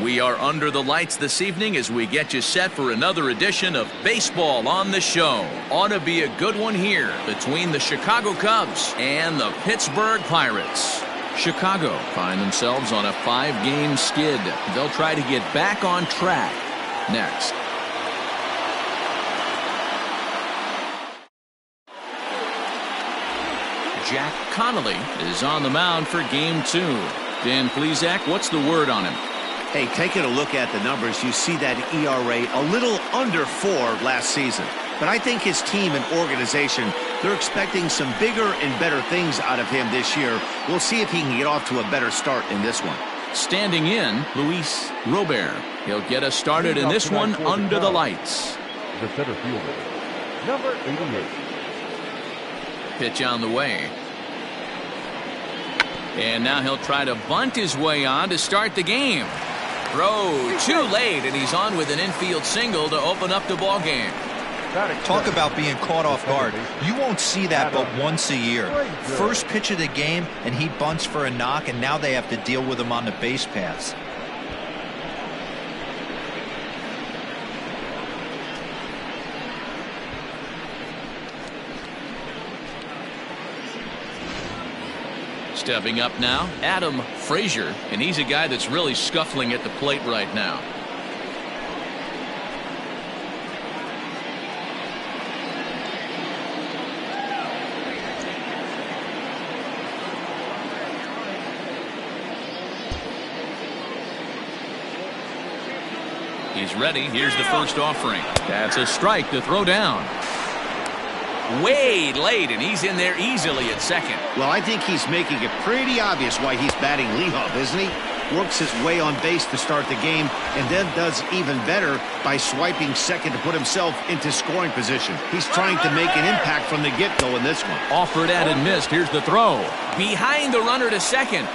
We are under the lights this evening as we get you set for another edition of Baseball on the Show. Ought to be a good one here between the Chicago Cubs and the Pittsburgh Pirates. Chicago find themselves on a 5-game skid. They'll try to get back on track next. Jack Connolly is on the mound for game 2. Dan Plesac, what's the word on him? Hey, taking a look at the numbers, you see that ERA a little under 4 last season. But I think his team and organization, they're expecting some bigger and better things out of him this year. We'll see if he can get off to a better start in this one. Standing in, Luis Robert. He'll get us started in this one under the lights. The center fielder, number 88. Pitch on the way. And now he'll try to bunt his way on to start the game. Throw too late, and he's on with an infield single to open up the ball game. Talk about being caught off guard. You won't see that but once a year. First pitch of the game, and he bunts for a knock, and now they have to deal with him on the base paths. Stepping up now, Adam Frazier, and he's a guy that's really scuffling at the plate right now. He's ready. Here's the first offering. That's a strike to throw down. Way late, and he's in there easily at second. Well, I think he's making it pretty obvious why he's batting leadoff, isn't he? Works his way on base to start the game, and then does even better by swiping second to put himself into scoring position. He's trying to make an impact from the get-go in this one. Offered at and missed. Here's the throw. Behind the runner to second.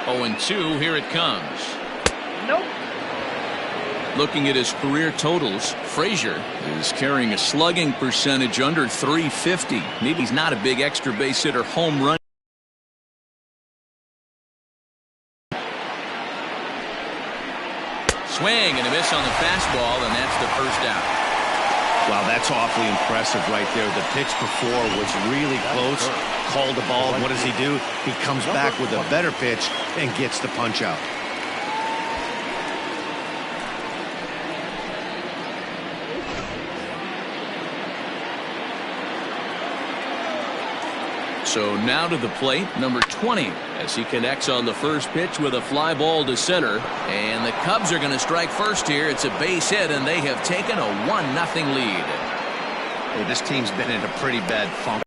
Oh, and 2, here it comes. Nope. Looking at his career totals, Frazier is carrying a slugging percentage under .350. Maybe he's not a big extra base hitter home run. Swing and a miss on the fastball, and that's the first out. Wow, that's awfully impressive right there. The pitch before was really close. Called the ball. What does he do? He comes back with a better pitch and gets the punch out. So now to the plate, number 20, as he connects on the first pitch with a fly ball to center. And the Cubs are going to strike first here. It's a base hit, and they have taken a 1-0 lead. Hey, this team's been in a pretty bad funk.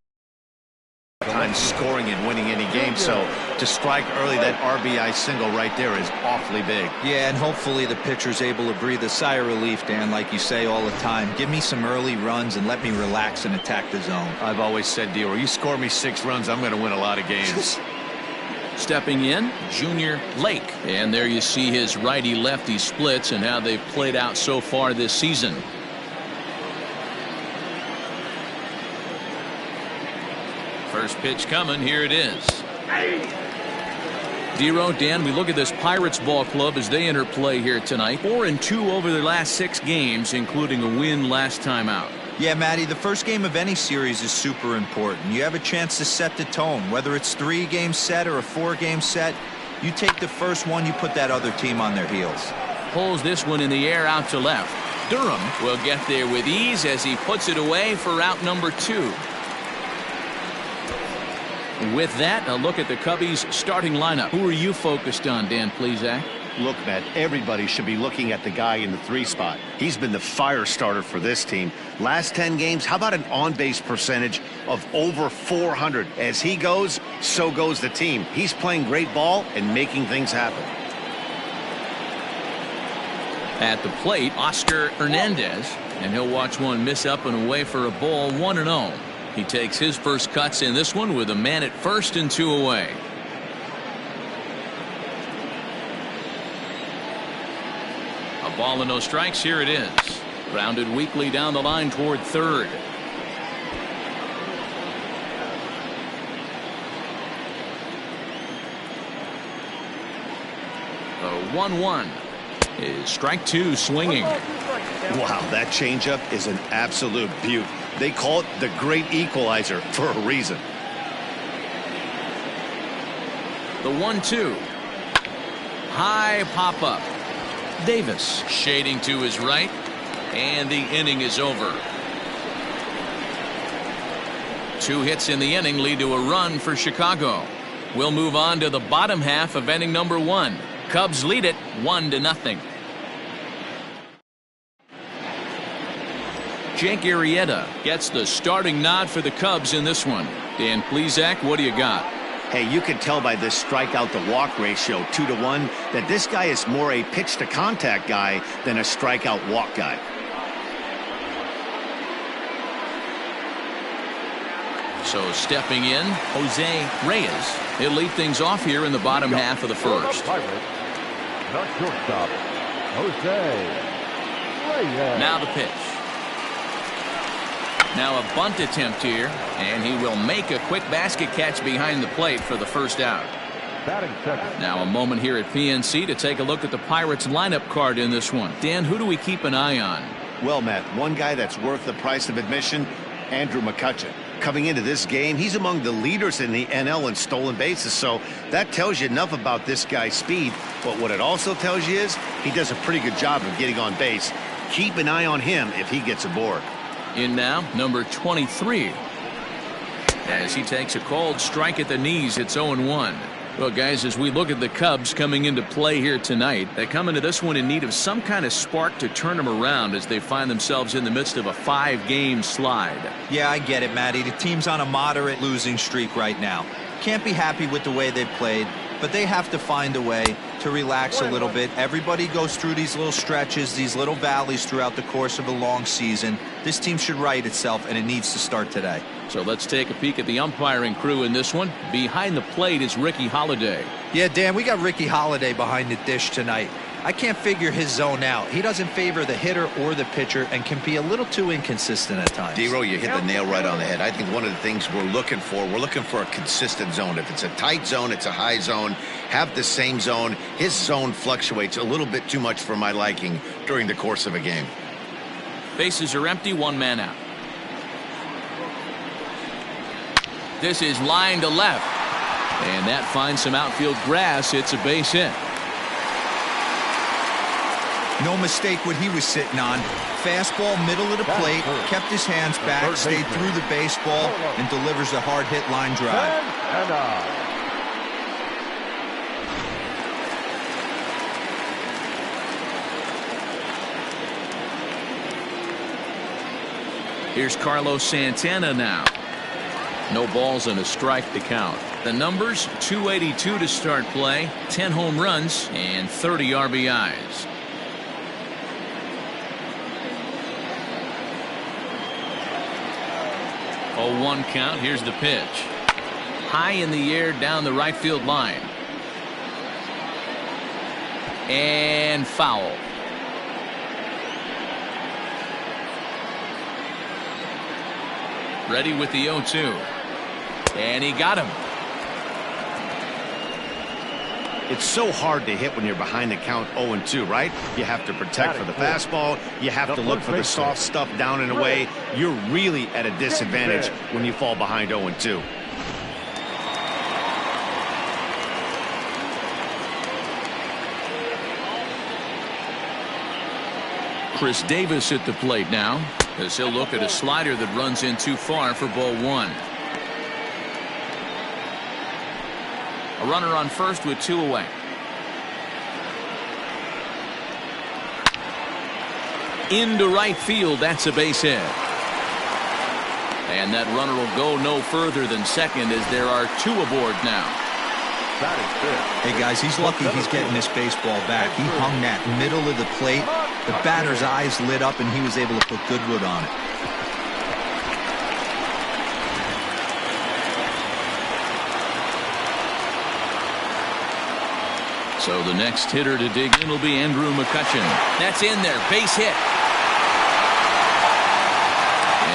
Time scoring and winning any game, so to strike early, that RBI single right there is awfully big. Yeah, and hopefully the pitcher's able to breathe a sigh of relief, Dan, like you say all the time. Give me some early runs and let me relax and attack the zone. I've always said, Dior, you score me 6 runs, I'm going to win a lot of games. Stepping in, Junior Lake. And there you see his righty-lefty splits and how they've played out so far this season. First pitch coming. Here it is. Dero, Dan, we look at this Pirates ball club as they enter play here tonight. 4-2 over their last 6 games, including a win last time out. Yeah, Matty, the first game of any series is super important. You have a chance to set the tone. Whether it's 3-game set or a 4-game set, you take the first one, you put that other team on their heels. Pulls this one in the air out to left. Durham will get there with ease as he puts it away for out number 2. With that, a look at the Cubbies' starting lineup. Who are you focused on, Dan Plesac? Look, Matt, everybody should be looking at the guy in the 3 spot. He's been the fire starter for this team. Last 10 games, how about an on-base percentage of over 400? As he goes, so goes the team. He's playing great ball and making things happen. At the plate, Oscar Hernandez, and he'll watch one miss up and away for a ball, 1-0. He takes his first cuts in this one with a man at first and 2 away. A ball and no strikes. Here it is. Grounded weakly down the line toward third. 1-1 is strike two swinging. Wow, that changeup is an absolute beaut. They call it the great equalizer for a reason. The 1-2. High pop up. Davis shading to his right, and the inning is over. 2 hits in the inning lead to a run for Chicago. We'll move on to the bottom half of inning number 1. Cubs lead it 1-0. Jake Arrieta gets the starting nod for the Cubs in this one. Dan Plesac, what do you got? Hey, you can tell by this strikeout to walk ratio 2-1 that this guy is more a pitch to contact guy than a strikeout walk guy. So stepping in, Jose Reyes. He'll lead things off here in the bottom half of the first. The shortstop, Jose Reyes. Now the pitch. Now a bunt attempt here, and he will make a quick basket catch behind the plate for the first out. Batting second. Now a moment here at PNC to take a look at the Pirates lineup card in this one. Dan, who do we keep an eye on? Well, Matt, one guy that's worth the price of admission, Andrew McCutchen. Coming into this game, he's among the leaders in the NL in stolen bases, so that tells you enough about this guy's speed. But what it also tells you is he does a pretty good job of getting on base. Keep an eye on him if he gets aboard. In now, number 23. As he takes a cold strike at the knees, it's 0-1. Well, guys, as we look at the Cubs coming into play here tonight, they come into this one in need of some kind of spark to turn them around as they find themselves in the midst of a 5-game slide. Yeah, I get it, Matty. The team's on a moderate losing streak right now. Can't be happy with the way they played, but they have to find a way to relax a little bit. Everybody goes through these little stretches, these little valleys throughout the course of a long season. This team should right itself, and it needs to start today. So let's take a peek at the umpiring crew in this one. Behind the plate is Ricky Holiday. Yeah, Dan, we got Ricky Holiday behind the dish tonight. I can't figure his zone out. He doesn't favor the hitter or the pitcher and can be a little too inconsistent at times. D-Row, you hit the nail right on the head. I think one of the things we're looking for a consistent zone. If it's a tight zone, it's a high zone. Have the same zone. His zone fluctuates a little bit too much for my liking during the course of a game. Bases are empty, 1 man out. This is line to left. And that finds some outfield grass. It's a base hit. No mistake what he was sitting on. Fastball, middle of the plate, kept his hands back, stayed through the baseball, and delivers a hard hit line drive. Here's Carlos Santana now. No balls and a strike to count. The numbers, 282 to start play, 10 home runs, and 30 RBIs. Oh, 1 count. Here's the pitch. High in the air down the right field line. And foul. Ready with the 0-2. And he got him. It's so hard to hit when you're behind the count 0-2, right? You have to protect for the fastball. You have to look for the soft stuff down and away. You're really at a disadvantage when you fall behind 0-2. Chris Davis at the plate now, as he'll look at a slider that runs in too far for ball 1. A runner on first with 2 away. Into right field, that's a base hit. And that runner will go no further than second as there are 2 aboard now. Hey guys, he's lucky he's getting this baseball back. He hung that middle of the plate. The batter's eyes lit up and he was able to put good wood on it. So the next hitter to dig in will be Andrew McCutchen. That's in there, base hit.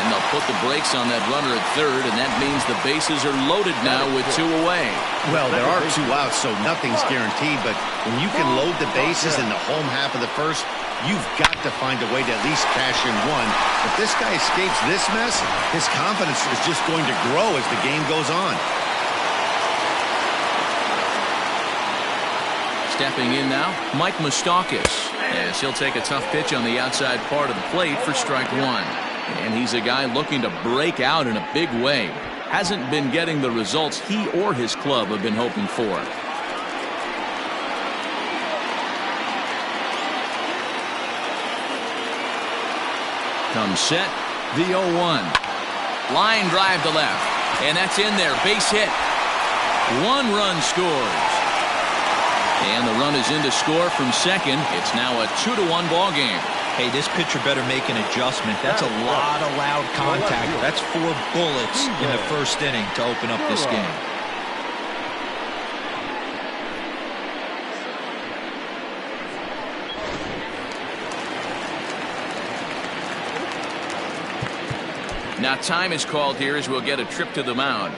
And the put the brakes on that runner at third, and that means the bases are loaded now with 2 away. Well, there are 2 outs, so nothing's guaranteed, but when you can load the bases in the home half of the first, you've got to find a way to at least cash in 1. If this guy escapes this mess, his confidence is just going to grow as the game goes on. Stepping in now, Mike Moustakas, as he'll take a tough pitch on the outside part of the plate for strike 1. And he's a guy looking to break out in a big way. Hasn't been getting the results he or his club have been hoping for. Comes set, the 0-1. Line drive to left, and that's in there, base hit. 1 run scores. And the run is in to score from second. It's now a 2-1 ball game. Hey, this pitcher better make an adjustment. That's a lot of loud contact. That's 4 bullets in the first inning to open up this game. Now time is called here as we'll get a trip to the mound.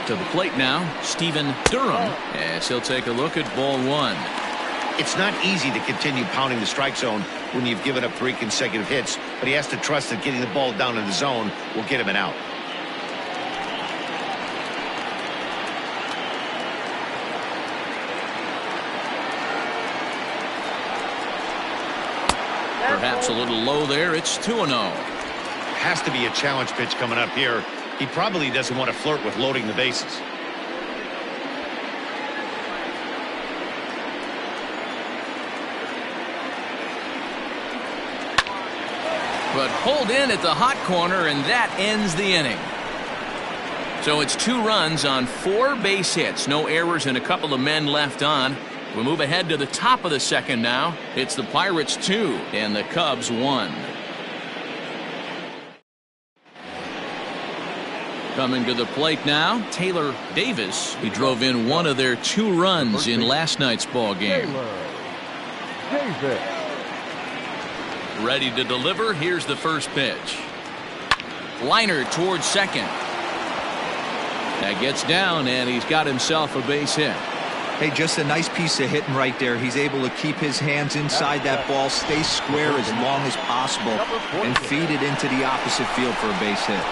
To the plate now, Stephen Durham, as he'll take a look at ball 1. It's not easy to continue pounding the strike zone when you've given up 3 consecutive hits, but he has to trust that getting the ball down in the zone will get him an out. Perhaps a little low there. It's 2-0. Has to be a challenge pitch coming up here. He probably doesn't want to flirt with loading the bases. But pulled in at the hot corner, and that ends the inning. So it's 2 runs on 4 base hits. No errors and a couple of men left on. We move ahead to the top of the second now. It's the Pirates 2 and the Cubs 1. Coming to the plate now, Taylor Davis. He drove in 1 of their 2 runs in last night's ball game. Ready to deliver. Here's the first pitch. Liner towards second. That gets down, and he's got himself a base hit. Hey, just a nice piece of hitting right there. He's able to keep his hands inside that ball, stay square as long as possible, and feed it into the opposite field for a base hit.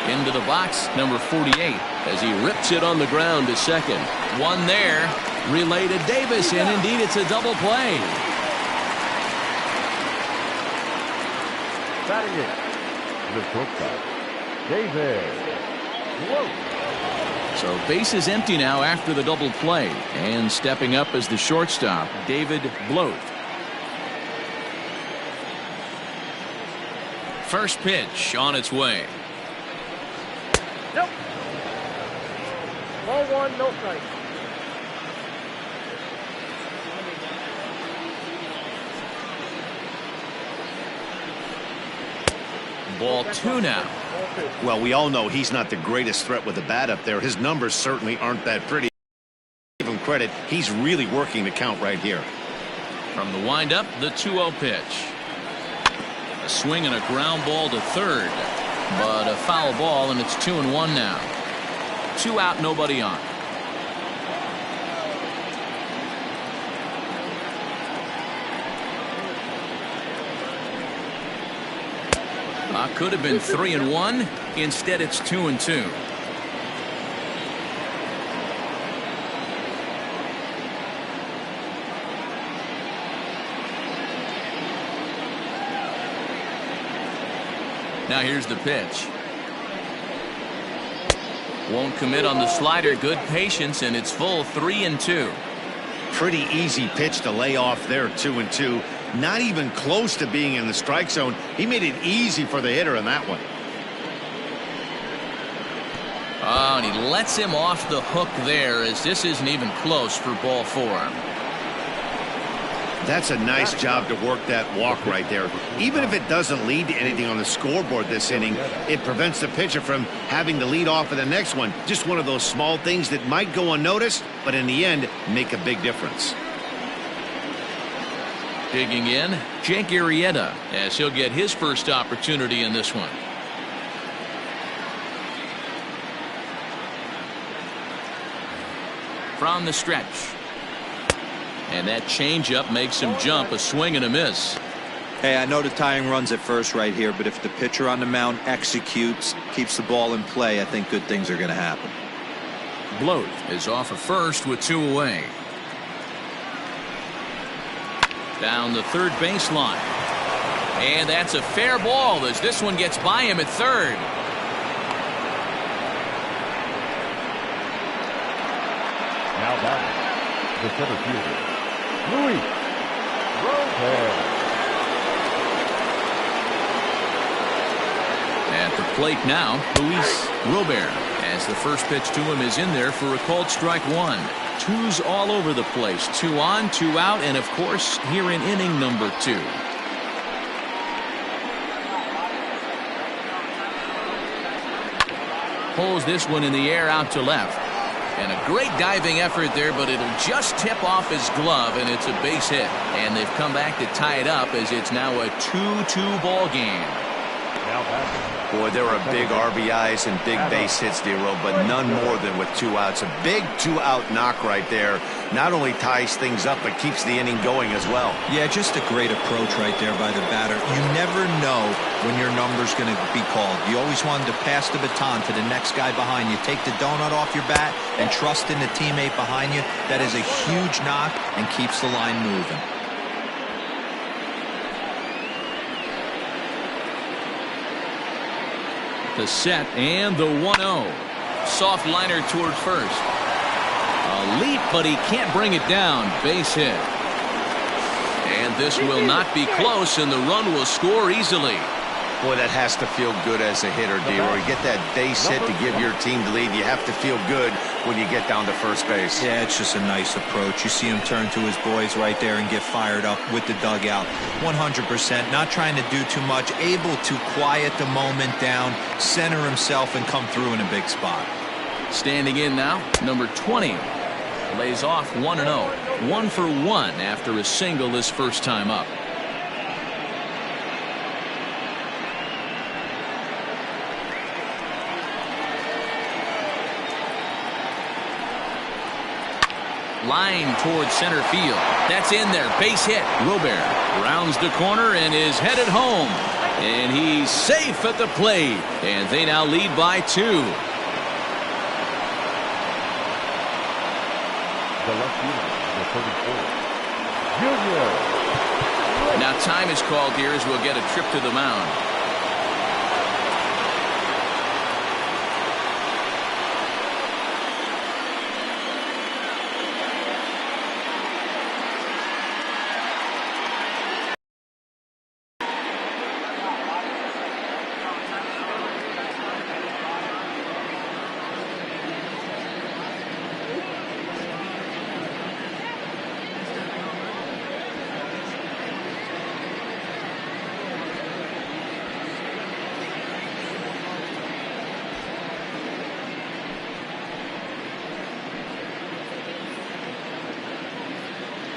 Into the box, number 48, as he rips it on the ground to second. 1 there, relay to Davis, and indeed it's a double play. Batting it, the shortstop, Davis. Whoa. So base is empty now after the double play, and stepping up as the shortstop, David Bloat. First pitch on its way. Nope. Ball 1, no strike. Ball 2 now. Well, we all know he's not the greatest threat with the bat up there. His numbers certainly aren't that pretty. Give him credit. He's really working the count right here. From the windup, the 2-0 pitch. A swing and a ground ball to third. But a foul ball, and it's 2-1 now. 2 out, nobody on. Could have been 3-1. Instead, it's 2-2. Now here's the pitch. Won't commit on the slider. Good patience, and it's full 3-2. Pretty easy pitch to lay off there, 2-2. Not even close to being in the strike zone. He made it easy for the hitter in that one. Oh, and he lets him off the hook there, as this isn't even close for ball 4. That's a nice job to work that walk right there. Even if it doesn't lead to anything on the scoreboard this inning, it prevents the pitcher from having to lead off in the next one. Just one of those small things that might go unnoticed, but in the end, make a big difference. Digging in, Jake Arrieta, as he'll get his first opportunity in this one. From the stretch. And that changeup makes him jump, a swing and a miss. Hey, I know the tying runs at first right here, but if the pitcher on the mound executes, keeps the ball in play, I think good things are going to happen. Bloat is off of first with 2 away. Down the third baseline. And that's a fair ball as this one gets by him at third. Now back, the center fielder, Luis Robert. At the plate now, Luis Robert, as the first pitch to him is in there for a called strike 1. 2's all over the place. 2 on, 2 out, and of course here in inning number 2. Pulls this one in the air out to left. And a great diving effort there, but it'll just tip off his glove, and it's a base hit. And they've come back to tie it up as it's now a 2-2 ball game. Boy, there are big RBIs and big base hits, D-Roll, but none more than with 2 outs. A big 2-out knock right there. Not only ties things up, but keeps the inning going as well. Yeah, just a great approach right there by the batter. You never know when your number's going to be called. You always wanted to pass the baton to the next guy behind you. Take the donut off your bat and trust in the teammate behind you. That is a huge knock and keeps the line moving. The set and the 1-0. Soft liner toward first. A leap, but he can't bring it down. Base hit. And this will not be close, and the run will score easily. Boy, that has to feel good as a hitter, D-Roy. You get that base hit to give your team the lead. You have to feel good when you get down to first base. Yeah, it's just a nice approach. You see him turn to his boys right there and get fired up with the dugout. 100%, not trying to do too much, able to quiet the moment down, center himself, and come through in a big spot. Standing in now, number 20. Lays off 1-0. 1 for 1 after a single his first time up. Line towards center field. That's in there. Base hit. Robert rounds the corner and is headed home. And he's safe at the plate. And they now lead by 2. The left fielder, the 34, Junior. Now time is called here as we'll get a trip to the mound.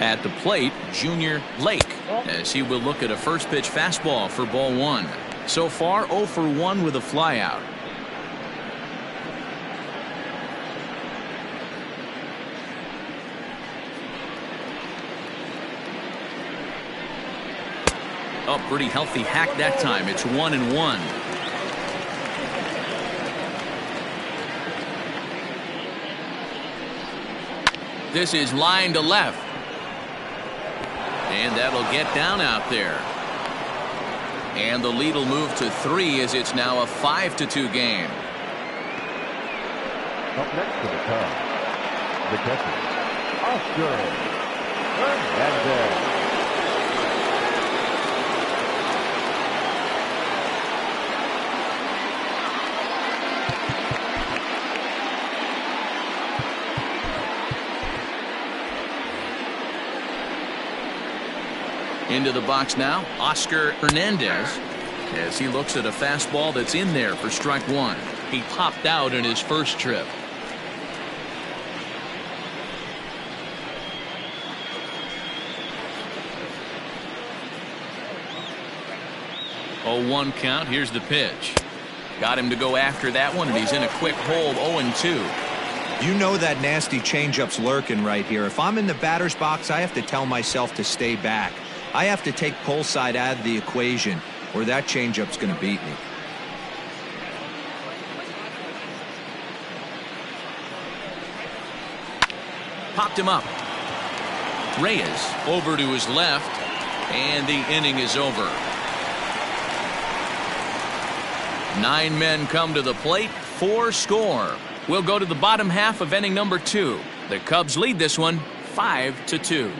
At the plate, Junior Lake, as he will look at a first pitch fastball for ball 1. So far 0 for 1 with a flyout. Oh, pretty healthy hack that time. It's 1-1. This is line to left. And that'll get down out there. And the lead will move to 3 as it's now a 5-2 game. Up next to the Cubs, the catcher, Oscar Hernandez. Into the box now, Oscar Hernandez, as he looks at a fastball that's in there for strike 1. He popped out in his first trip. Oh, 1 count. Here's the pitch. Got him to go after that one, and he's in a quick hold, 0-2. You know that nasty changeup's lurking right here. If I'm in the batter's box, I have to tell myself to stay back. I have to take pull side out of the equation, or that changeup's going to beat me. Popped him up. Reyes over to his left, and the inning is over. 9 men come to the plate, 4 score. We'll go to the bottom half of inning number 2. The Cubs lead this one 5-2.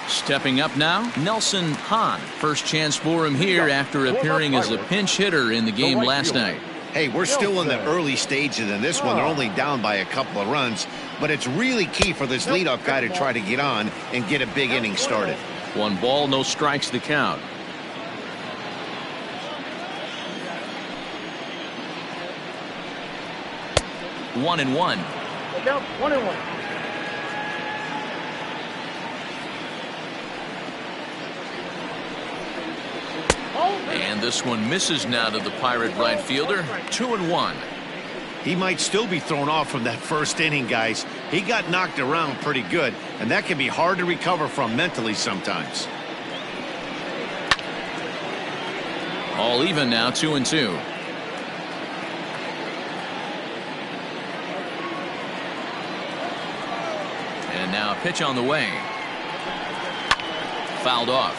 Stepping up now, Nelson Hahn. First chance for him here after appearing as a pinch hitter in the game last night. Hey, we're still in the early stages in this one. They're only down by a couple of runs, but it's really key for this leadoff guy to try to get on and get a big inning started. 1 ball, no strikes the count. One and one. Look out, 1-1. And this one misses now to the Pirate right fielder. 2-1. He might still be thrown off from that first inning, guys. He got knocked around pretty good, and that can be hard to recover from mentally sometimes. All even now, 2-2. And now a pitch on the way. Fouled off.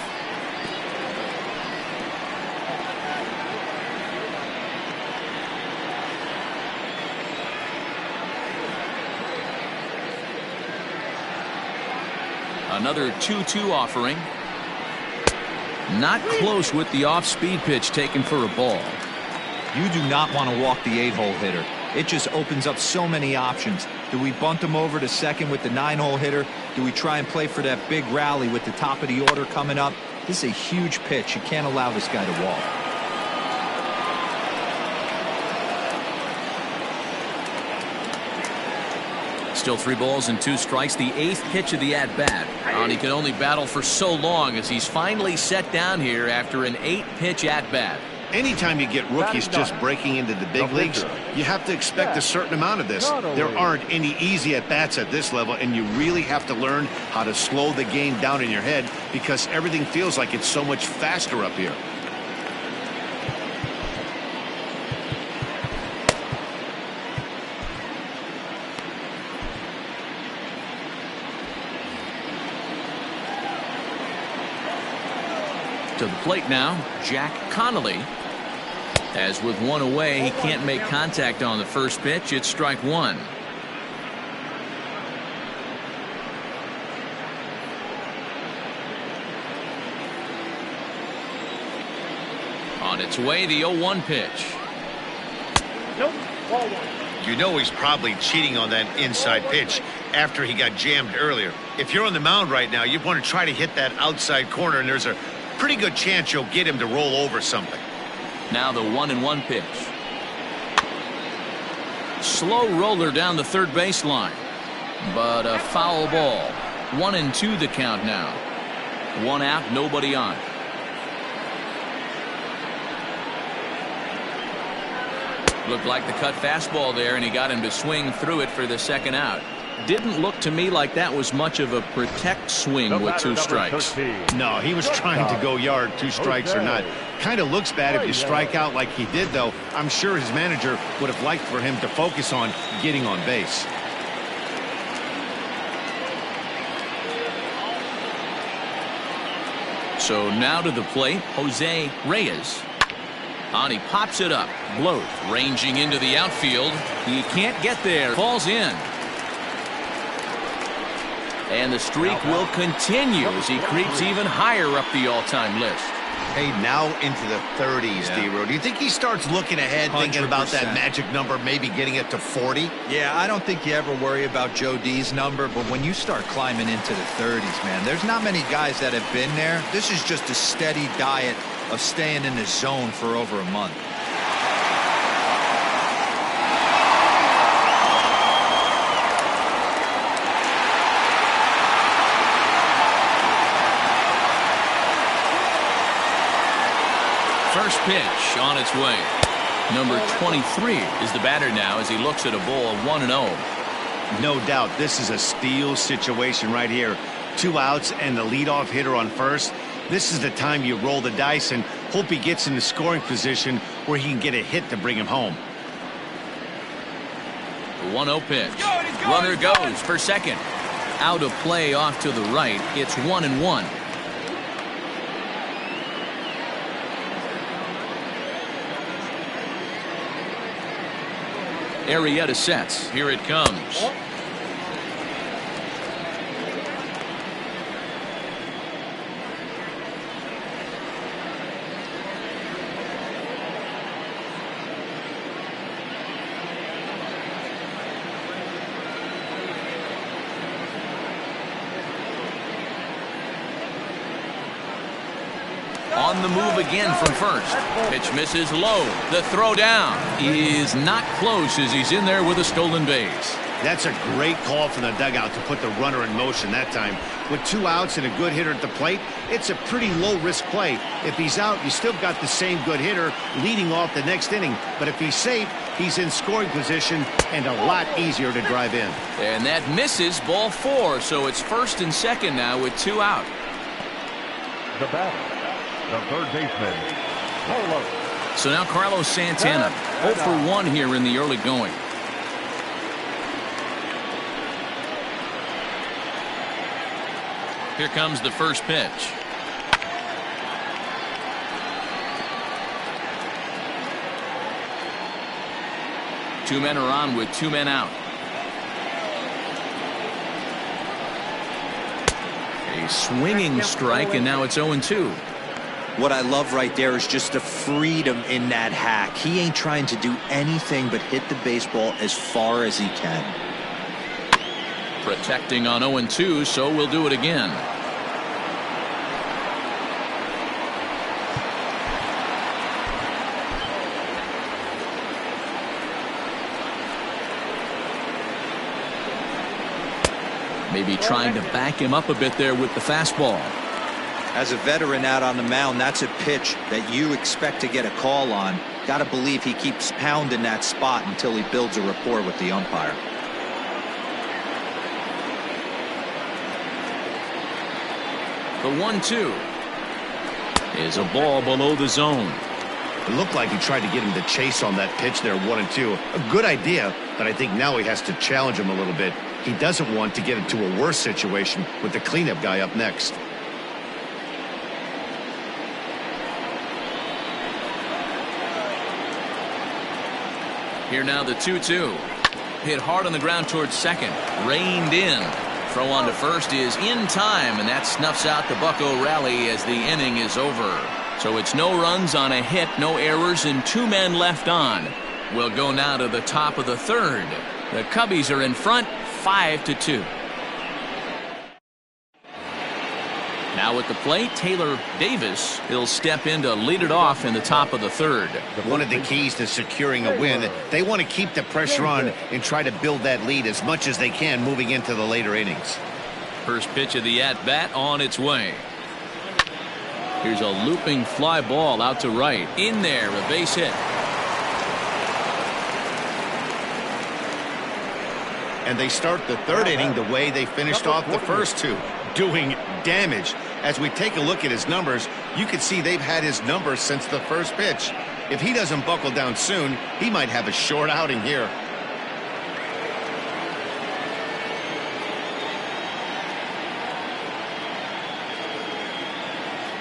Another 2-2 offering. Not close with the off-speed pitch taken for a ball. You do not want to walk the 8-hole hitter. It just opens up so many options. Do we bunt him over to second with the 9-hole hitter? Do we try and play for that big rally with the top of the order coming up? This is a huge pitch. You can't allow this guy to walk. Still 3 balls and 2 strikes. The 8th pitch of the at-bat. And he can only battle for so long as he's finally set down here after an 8-pitch at-bat. Anytime you get rookies just breaking into the big leagues, you have to expect a certain amount of this. There aren't any easy at-bats at this level, and you really have to learn how to slow the game down in your head because everything feels like it's so much faster up here. To the plate now, Jack Connolly. As with 1 away, he can't make contact on the first pitch. It's strike 1. On its way, the 0-1 pitch. Nope, ball 1. You know he's probably cheating on that inside pitch after he got jammed earlier. If you're on the mound right now, you want to try to hit that outside corner, and there's a pretty good chance you'll get him to roll over something. Now the 1-1 pitch. Slow roller down the third baseline, but a foul ball. 1-2 the count now. 1 out, nobody on. Looked like the cut fastball there, and he got him to swing through it for the 2nd out. Didn't look to me like that was much of a protect swing with 2 strikes. No, he was trying to go yard, 2 strikes or not. Kind of looks bad if you strike out like he did, though. I'm sure his manager would have liked for him to focus on getting on base. So now to the plate, Jose Reyes. He pops it up. Bloat ranging into the outfield. He can't get there. Falls in. And the streak will continue as he creeps even higher up the all-time list. Hey, now into the 30s, D-Row. Do you think he starts looking ahead, thinking about that magic number, maybe getting it to 40? Yeah, I don't think you ever worry about Joe D's number, but when you start climbing into the 30s, man, there's not many guys that have been there. This is just a steady diet of staying in the zone for over a month. First pitch on its way. Number 23 is the batter now as he looks at a ball 1-0. No doubt this is a steal situation right here. 2 outs and the leadoff hitter on first. This is the time you roll the dice and hope he gets in the scoring position where he can get a hit to bring him home. The 1-0 pitch. Runner goes for second. Out of play off to the right. It's 1-1. Arrieta sets. Here it comes. On the move again from first. Pitch misses low. The throw down is not close as he's in there with a stolen base. That's a great call from the dugout to put the runner in motion that time. With 2 outs and a good hitter at the plate, it's a pretty low-risk play. If he's out, you still got the same good hitter leading off the next inning. But if he's safe, he's in scoring position and a lot easier to drive in. And that misses, ball 4. So it's first and second now with 2 out. The batter, the third baseman, Carlos. So now Carlos Santana 0 for 1 here in the early going. Here comes the first pitch. Two men are on with 2 men out. A swinging strike, and now it's 0-2. What I love right there is just the freedom in that hack. He ain't trying to do anything but hit the baseball as far as he can. Protecting on 0-2, so we'll do it again. Maybe trying to back him up a bit there with the fastball. As a veteran out on the mound, that's a pitch that you expect to get a call on. Got to believe he keeps pounding that spot until he builds a rapport with the umpire. The 1-2 is a ball below the zone. It looked like he tried to get him to chase on that pitch there, 1-2. A good idea, but I think now he has to challenge him a little bit. He doesn't want to get into a worse situation with the cleanup guy up next. Here now the 2-2. Hit hard on the ground towards second. Reined in. Throw on to first is in time, and that snuffs out the Bucco rally as the inning is over. So it's no runs on a hit, no errors, and 2 men left on. We'll go now to the top of the third. The Cubbies are in front, 5-2. Now at the plate, Taylor Davis. He'll step in to lead it off in the top of the third. One of the keys to securing a win, they want to keep the pressure on and try to build that lead as much as they can moving into the later innings. First pitch of the at-bat on its way. Here's a looping fly ball out to right. In there, a base hit. And they start the third inning the way they finished off the first 2, doing damage. As we take a look at his numbers, you can see they've had his numbers since the first pitch. If he doesn't buckle down soon, he might have a short outing here.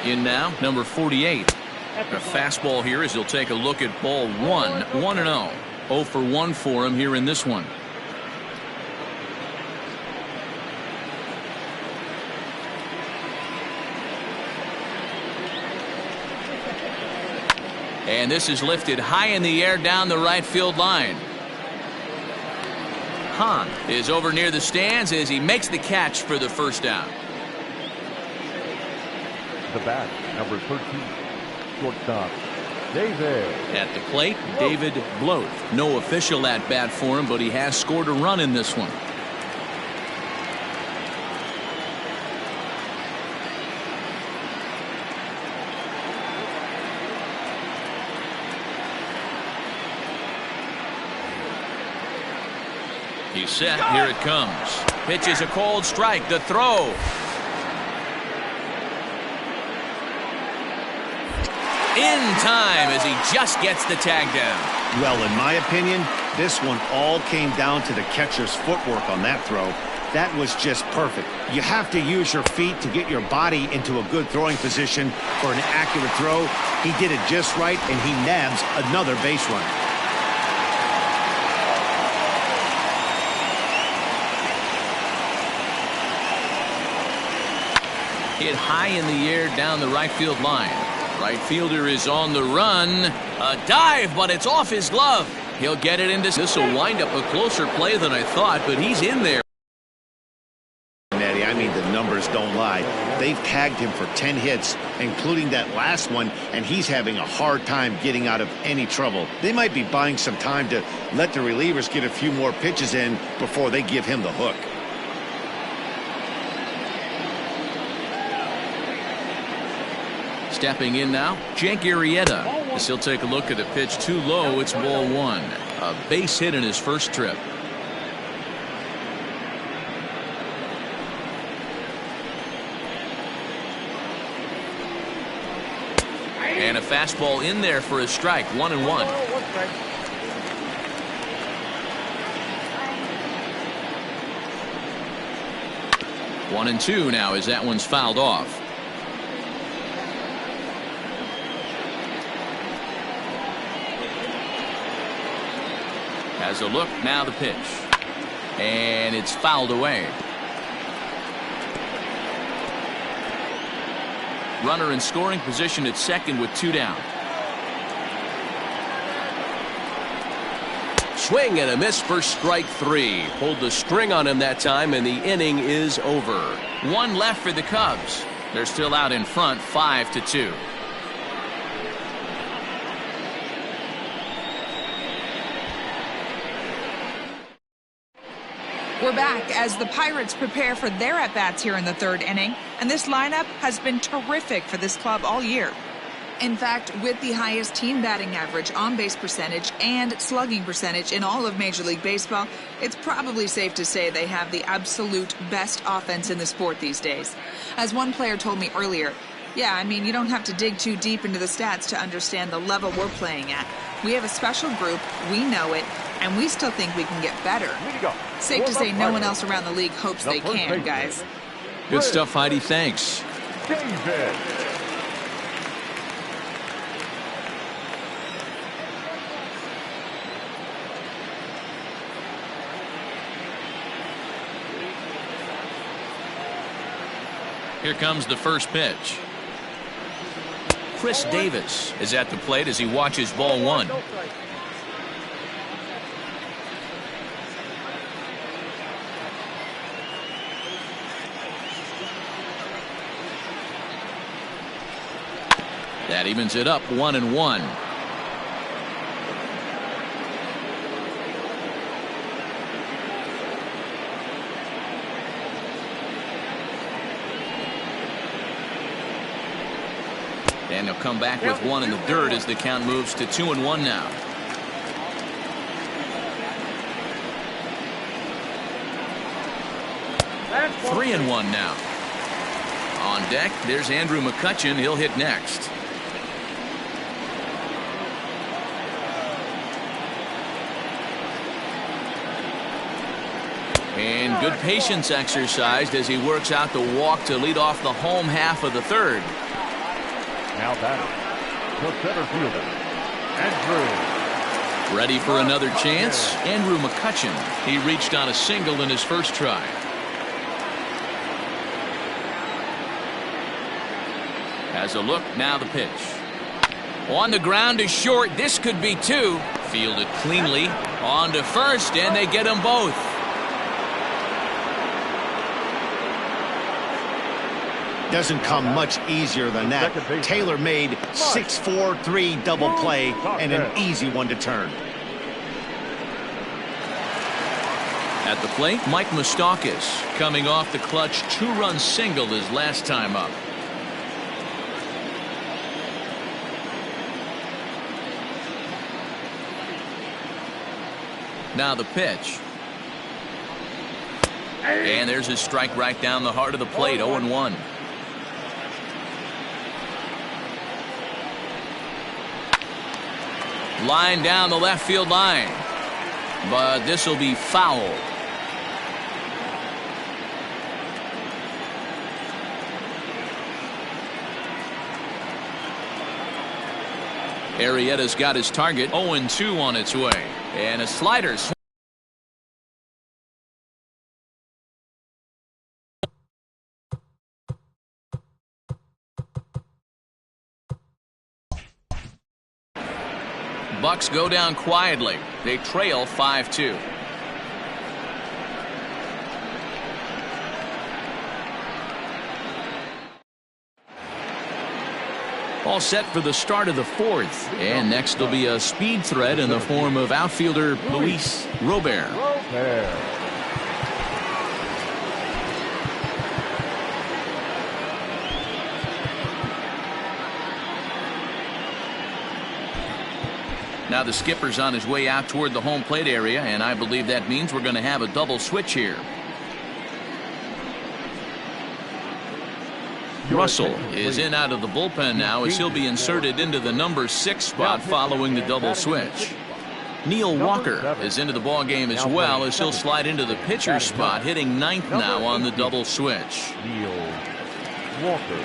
In now, number 48. A fastball here as he'll take a look at ball 1. 1-0. 0 for 1 for him here in this one. And this is lifted high in the air down the right field line. Hahn is over near the stands as he makes the catch for the first down. The bat, number 13, shortstop, David. At the plate, David Bloat. No official at bat for him, but he has scored a run in this one. He's set. Here it comes. Pitch is a cold strike. The throw. In time as he just gets the tag down. Well, in my opinion, this one all came down to the catcher's footwork on that throw. That was just perfect. You have to use your feet to get your body into a good throwing position for an accurate throw. He did it just right, and he nabs another base runner. Hit high in the air down the right field line. Right fielder is on the run. A dive, but it's off his glove. He'll get it into. This will wind up a closer play than I thought, but he's in there. Matty, I mean, the numbers don't lie. They've tagged him for 10 hits, including that last one, and he's having a hard time getting out of any trouble. They might be buying some time to let the relievers get a few more pitches in before they give him the hook. Stepping in now, Jake Arrieta. As he'll take a look at a pitch too low. It's ball 1. A base hit in his first trip. And a fastball in there for a strike. 1-1. 1-2 now as that one's fouled off. Has a look, now the pitch. And it's fouled away. Runner in scoring position at second with 2 down. Swing and a miss for strike 3. Pulled the string on him that time, and the inning is over. 1 left for the Cubs. They're still out in front, 5-2. We're back as the Pirates prepare for their at-bats here in the 3rd inning, and this lineup has been terrific for this club all year. In fact, with the highest team batting average, on-base percentage, and slugging percentage in all of Major League Baseball, it's probably safe to say they have the absolute best offense in the sport these days. As one player told me earlier, yeah, I mean, you don't have to dig too deep into the stats to understand the level we're playing at. We have a special group, we know it, and we still think we can get better. Safe to say no one else around the league hopes they can, guys. Good stuff, Heidi. Thanks. David. Here comes the first pitch. Chris Davis is at the plate as he watches ball 1. That evens it up, 1-1. And he'll come back with 1 in the dirt as the count moves to 2-1 now. That's 3-1 now. On deck, there's Andrew McCutchen. He'll hit next. And good patience exercised as he works out the walk to lead off the home half of the 3rd. Now batting, the center fielder, Andrew. Ready for another chance? Andrew McCutcheon. He reached on a single in his first try. Has a look, now the pitch. On the ground is short. This could be two. Fielded cleanly. On to first, and they get them both. Doesn't come much easier than that. Tailor-made 6-4-3 double play and an easy one to turn. At the plate, Mike Moustakas coming off the clutch two-run single his last time up. Now the pitch. And there's his strike right down the heart of the plate, 0-1. Line down the left field line. But this will be foul. Arrieta's got his target, 0-2 on its way. And a slider. Bucks go down quietly. They trail 5-2. All set for the start of the fourth. And next will be a speed threat in the form of outfielder Luis Robert. Now the skipper's on his way out toward the home plate area, and I believe that means we're going to have a double switch here. Russell is in out of the bullpen now as he'll be inserted into the number 6 spot following the double switch. Neil Walker is into the ball game as well as he'll slide into the pitcher spot, hitting 9th now on the double switch. Neil Walker.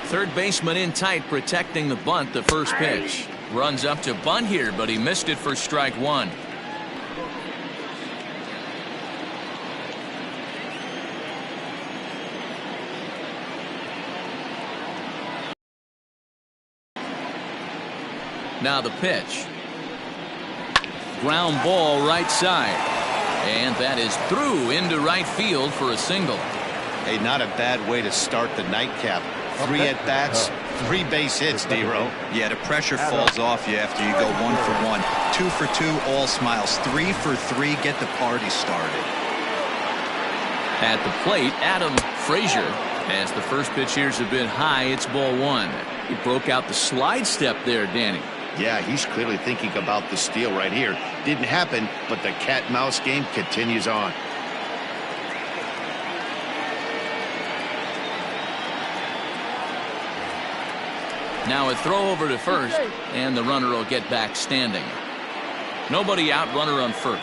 Third baseman in tight, protecting the bunt. The first pitch runs up to bunt here, but he missed it for strike one. Now the pitch. Ground ball right side. And that is through into right field for a single. Hey, not a bad way to start the nightcap. 3 at-bats, 3 base hits, D-Row. Yeah, the pressure falls off you after you go 1 for 1. 2 for 2, all smiles. 3 for 3, get the party started. At the plate, Adam Frazier. As the first pitch here's a bit high, it's ball 1. He broke out the slide step there, Danny. Yeah, he's clearly thinking about the steal right here. Didn't happen, but the cat-mouse game continues on. Now a throw over to first, and the runner will get back standing. Nobody out, runner on first.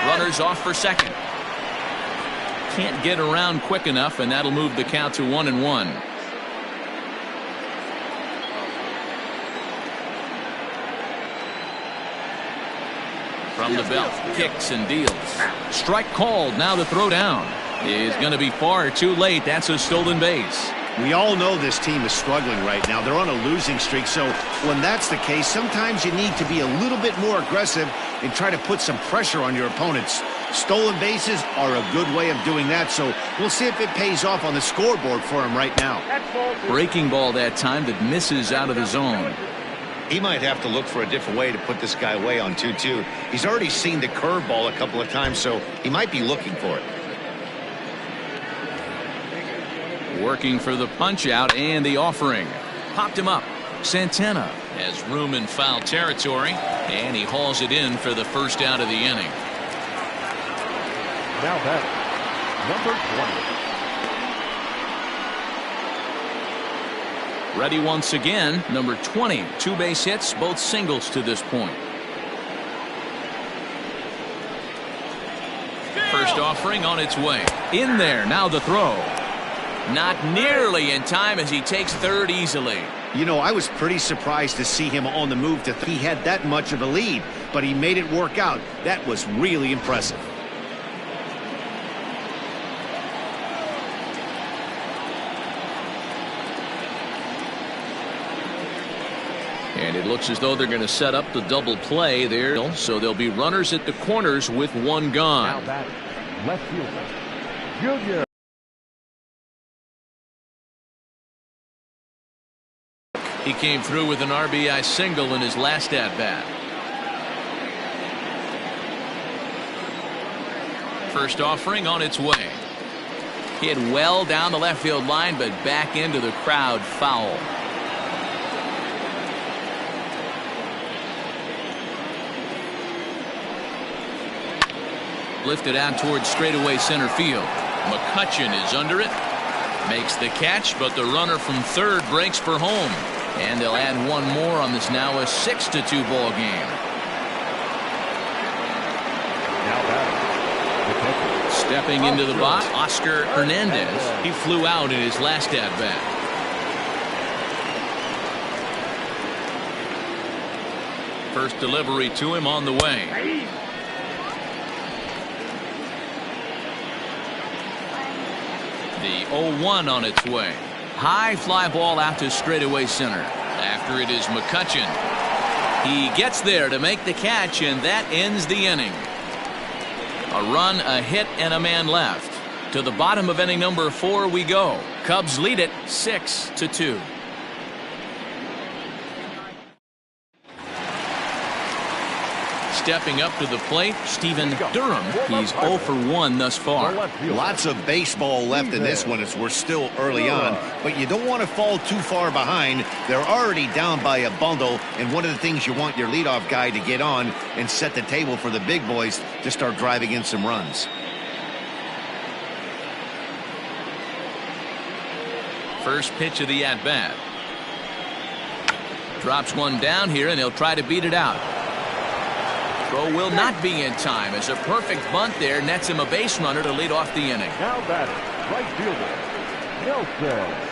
Runner's off for second. Can't get around quick enough, and that'll move the count to 1-1. From the belt, kicks and deals. Strike called. Now the throw down is going to be far too late. That's a stolen base. We all know this team is struggling right now. They're on a losing streak, so when that's the case, sometimes you need to be a little bit more aggressive and try to put some pressure on your opponents. Stolen bases are a good way of doing that, so we'll see if it pays off on the scoreboard for him right now. Breaking ball that time that misses out of the zone. He might have to look for a different way to put this guy away on 2-2. He's already seen the curveball a couple of times, so he might be looking for it. Working for the punch out and the offering. Popped him up. Santana has room in foul territory, and he hauls it in for the first out of the inning. Now batting, number Ready once again, number 20. 2 base hits, both singles to this point. First offering on its way. In there, now the throw. Not nearly in time as he takes third easily. You know, I was pretty surprised to see him on the move. He had that much of a lead, but he made it work out. That was really impressive. And it looks as though they're going to set up the double play there. So there'll be runners at the corners with 1 gone. Now batting, left fielder, Junior. He came through with an RBI single in his last at-bat. First offering on its way. Hit well down the left field line, but back into the crowd foul. Lifted out towards straightaway center field. McCutchen is under it. Makes the catch, but the runner from third breaks for home. And they'll add 1 more on this now a 6-2 ball game. Now batting, Stepping into the box, Oscar Hernandez. He flew out in his last at-bat. First delivery to him on the way. The 0-1 on its way. High fly ball out to straightaway center. After it is McCutchen. He gets there to make the catch, and that ends the inning. A run, a hit, and a man left. To the bottom of inning number 4 we go. Cubs lead it 6-2. Stepping up to the plate, Stephen Durham. He's 0 for 1 thus far. Lots of baseball left in this one as we're still early on, but you don't want to fall too far behind. They're already down by a bundle, and one of the things you want your leadoff guy to get on and set the table for the big boys to start driving in some runs. First pitch of the at-bat. Drops one down here, and he'll try to beat it out. Throw will not be in time as a perfect bunt there nets him a base runner to lead off the inning. now batting, right fielder, Nelson.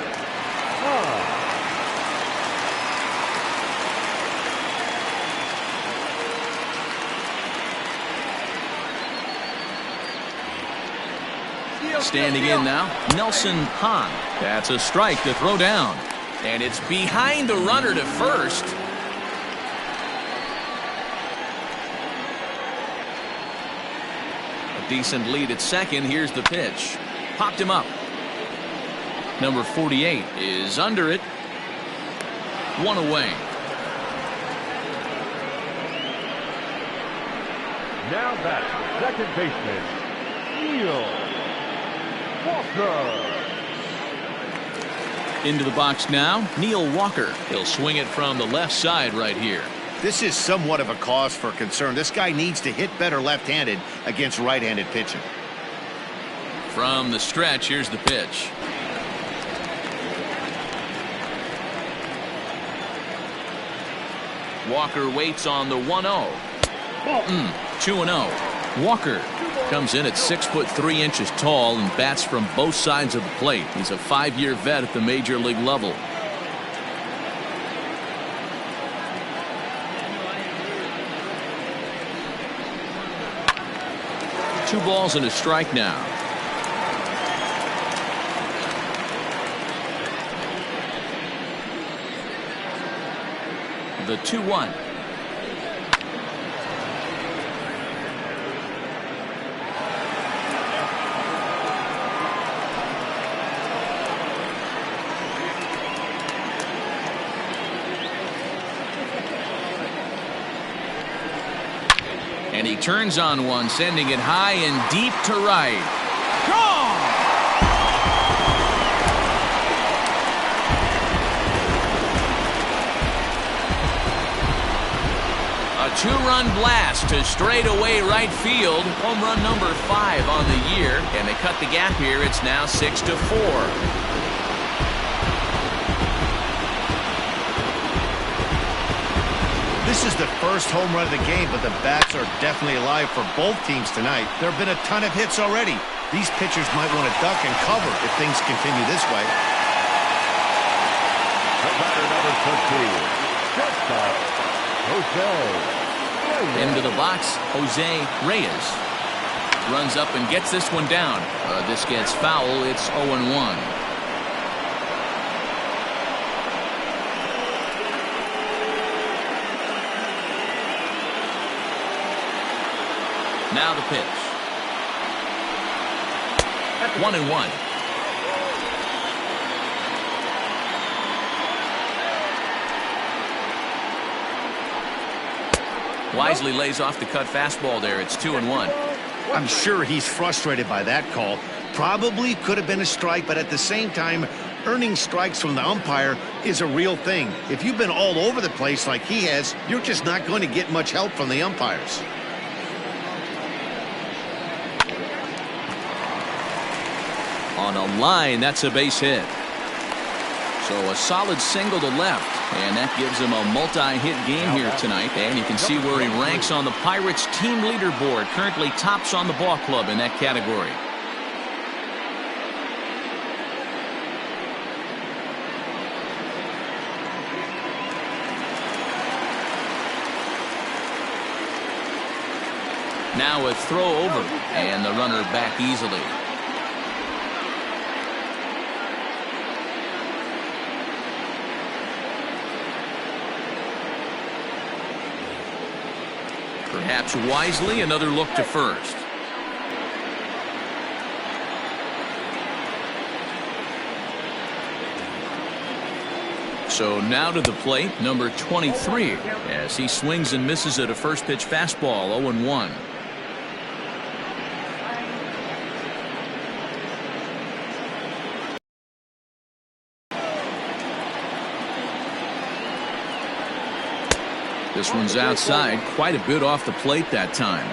Standing in now, Nelson Hahn. That's a strike to throw down. And it's behind the runner to first. A decent lead at second. Here's the pitch. Popped him up. Number 48 is under it. 1 away. Now batting, second baseman, Neil Walker. Into the box now, Neil Walker. He'll swing it from the left side right here. This is somewhat of a cause for concern. This guy needs to hit better left-handed against right-handed pitching. From the stretch, here's the pitch. Walker waits on the 1-0. 2-0. Walker comes in at 6'3" tall and bats from both sides of the plate. He's a 5-year vet at the major league level. Two balls and a strike now. The 2-1. And he turns on one, sending it high and deep to right. Gone! A 2-run blast to straightaway right field. Home run number 5 on the year. And they cut the gap here. It's now 6-4. This is the first home run of the game, but the bats are definitely alive for both teams tonight. There have been a ton of hits already. These pitchers might want to duck and cover if things continue this way. The batter, number 13, shortstop, Jose. Into the box, Jose Reyes. Runs up and gets this one down. This gets foul. It's 0-1. Now the pitch. 1-1. Wisely lays off the cut fastball there. It's 2-1. I'm sure he's frustrated by that call. Probably could have been a strike, but at the same time, earning strikes from the umpire is a real thing. If you've been all over the place like he has, you're just not going to get much help from the umpires. On a line, that's a base hit. So a solid single to left, and that gives him a multi-hit game here tonight. And you can see where he ranks on the Pirates team leaderboard. Currently tops on the ball club in that category. Now a throw over, and the runner back easily. Perhaps wisely, another look to first. So now to the plate, number 23, as he swings and misses at a first pitch fastball, 0-1. This one's outside, quite a bit off the plate that time.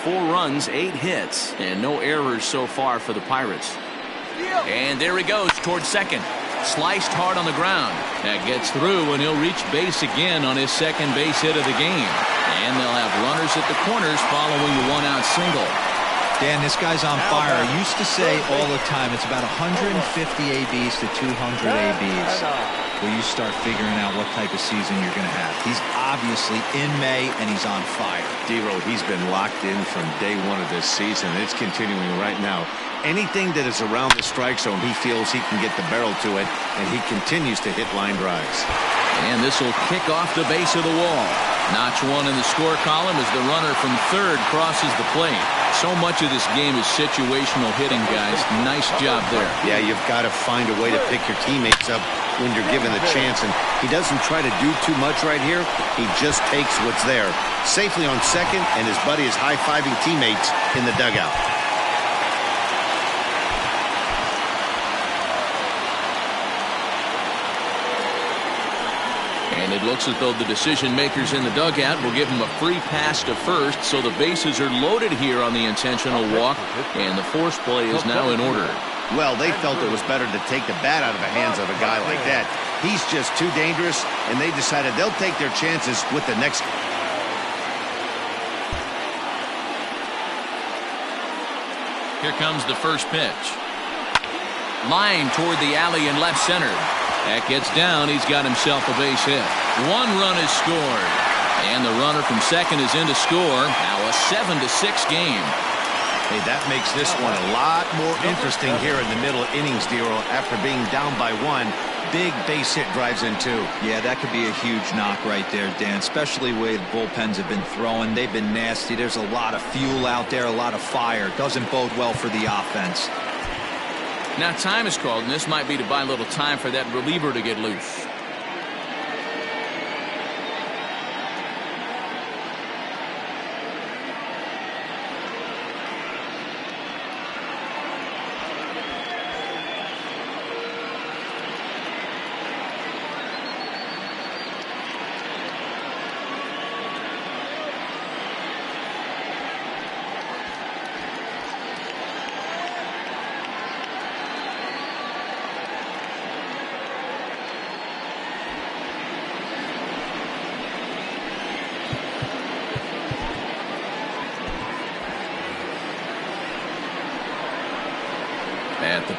Four runs, 8 hits, and no errors so far for the Pirates. And there he goes towards second. Sliced hard on the ground. That gets through, and he'll reach base again on his second base hit of the game. And they'll have runners at the corners following the one-out single. Dan, this guy's on fire. I used to say all the time, it's about 150 ABs to 200 ABs where you start figuring out what type of season you're going to have. He's obviously in May, and he's on fire. D-Row, he's been locked in from day one of this season. It's continuing right now. Anything that is around the strike zone, he feels he can get the barrel to it, and he continues to hit line drives. And this will kick off the base of the wall. Notch one in the score column as the runner from third crosses the plate. So much of this game is situational hitting, guys. Nice job there. Yeah, you've got to find a way to pick your teammates up when you're given the chance, and he doesn't try to do too much right here. He just takes what's there. Safely on second, and his buddy is high-fiving teammates in the dugout. And it looks as though the decision makers in the dugout will give him a free pass to first, so the bases are loaded here on the intentional walk, and the force play is now in order. Well, they felt it was better to take the bat out of the hands of a guy like that. He's just too dangerous, and they decided they'll take their chances with the next. Here comes the first pitch. Line toward the alley in left center. That gets down. He's got himself a base hit. One run is scored. And the runner from second is in to score. Now a 7-6 game. Hey, that makes this one a lot more interesting here in the middle innings, Dero. After being down by one, big base hit drives in two. Yeah, that could be a huge knock right there, Dan, especially the way the bullpens have been throwing. They've been nasty. There's a lot of fuel out there, a lot of fire. Doesn't bode well for the offense. Now time is called, and this might be to buy a little time for that reliever to get loose.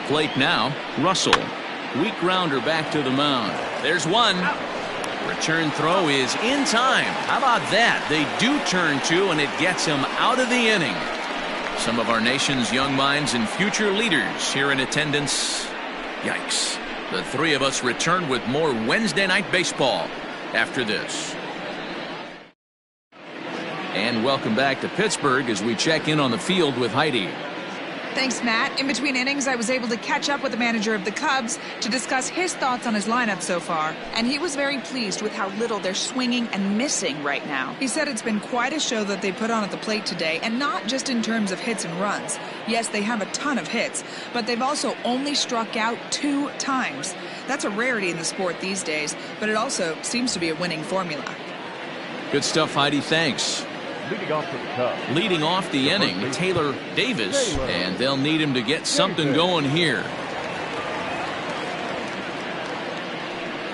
plate now, Russell. Weak grounder back to the mound. There's one. Return throw is in time. How about that? They do turn two, and it gets him out of the inning. Some of our nation's young minds and future leaders here in attendance. Yikes. The three of us return with more Wednesday night baseball after this. And welcome back to Pittsburgh as we check in on the field with Heidi. Thanks, Matt. In between innings, I was able to catch up with the manager of the Cubs to discuss his thoughts on his lineup so far, and he was very pleased with how little they're swinging and missing right now. He said it's been quite a show that they put on at the plate today, and not just in terms of hits and runs. Yes, they have a ton of hits, but they've also only struck out 2 times. That's a rarity in the sport these days, but it also seems to be a winning formula. Good stuff, Heidi. Thanks. Leading off for the Cubs. Leading off the inning, Taylor Davis, and they'll need him to get something going here.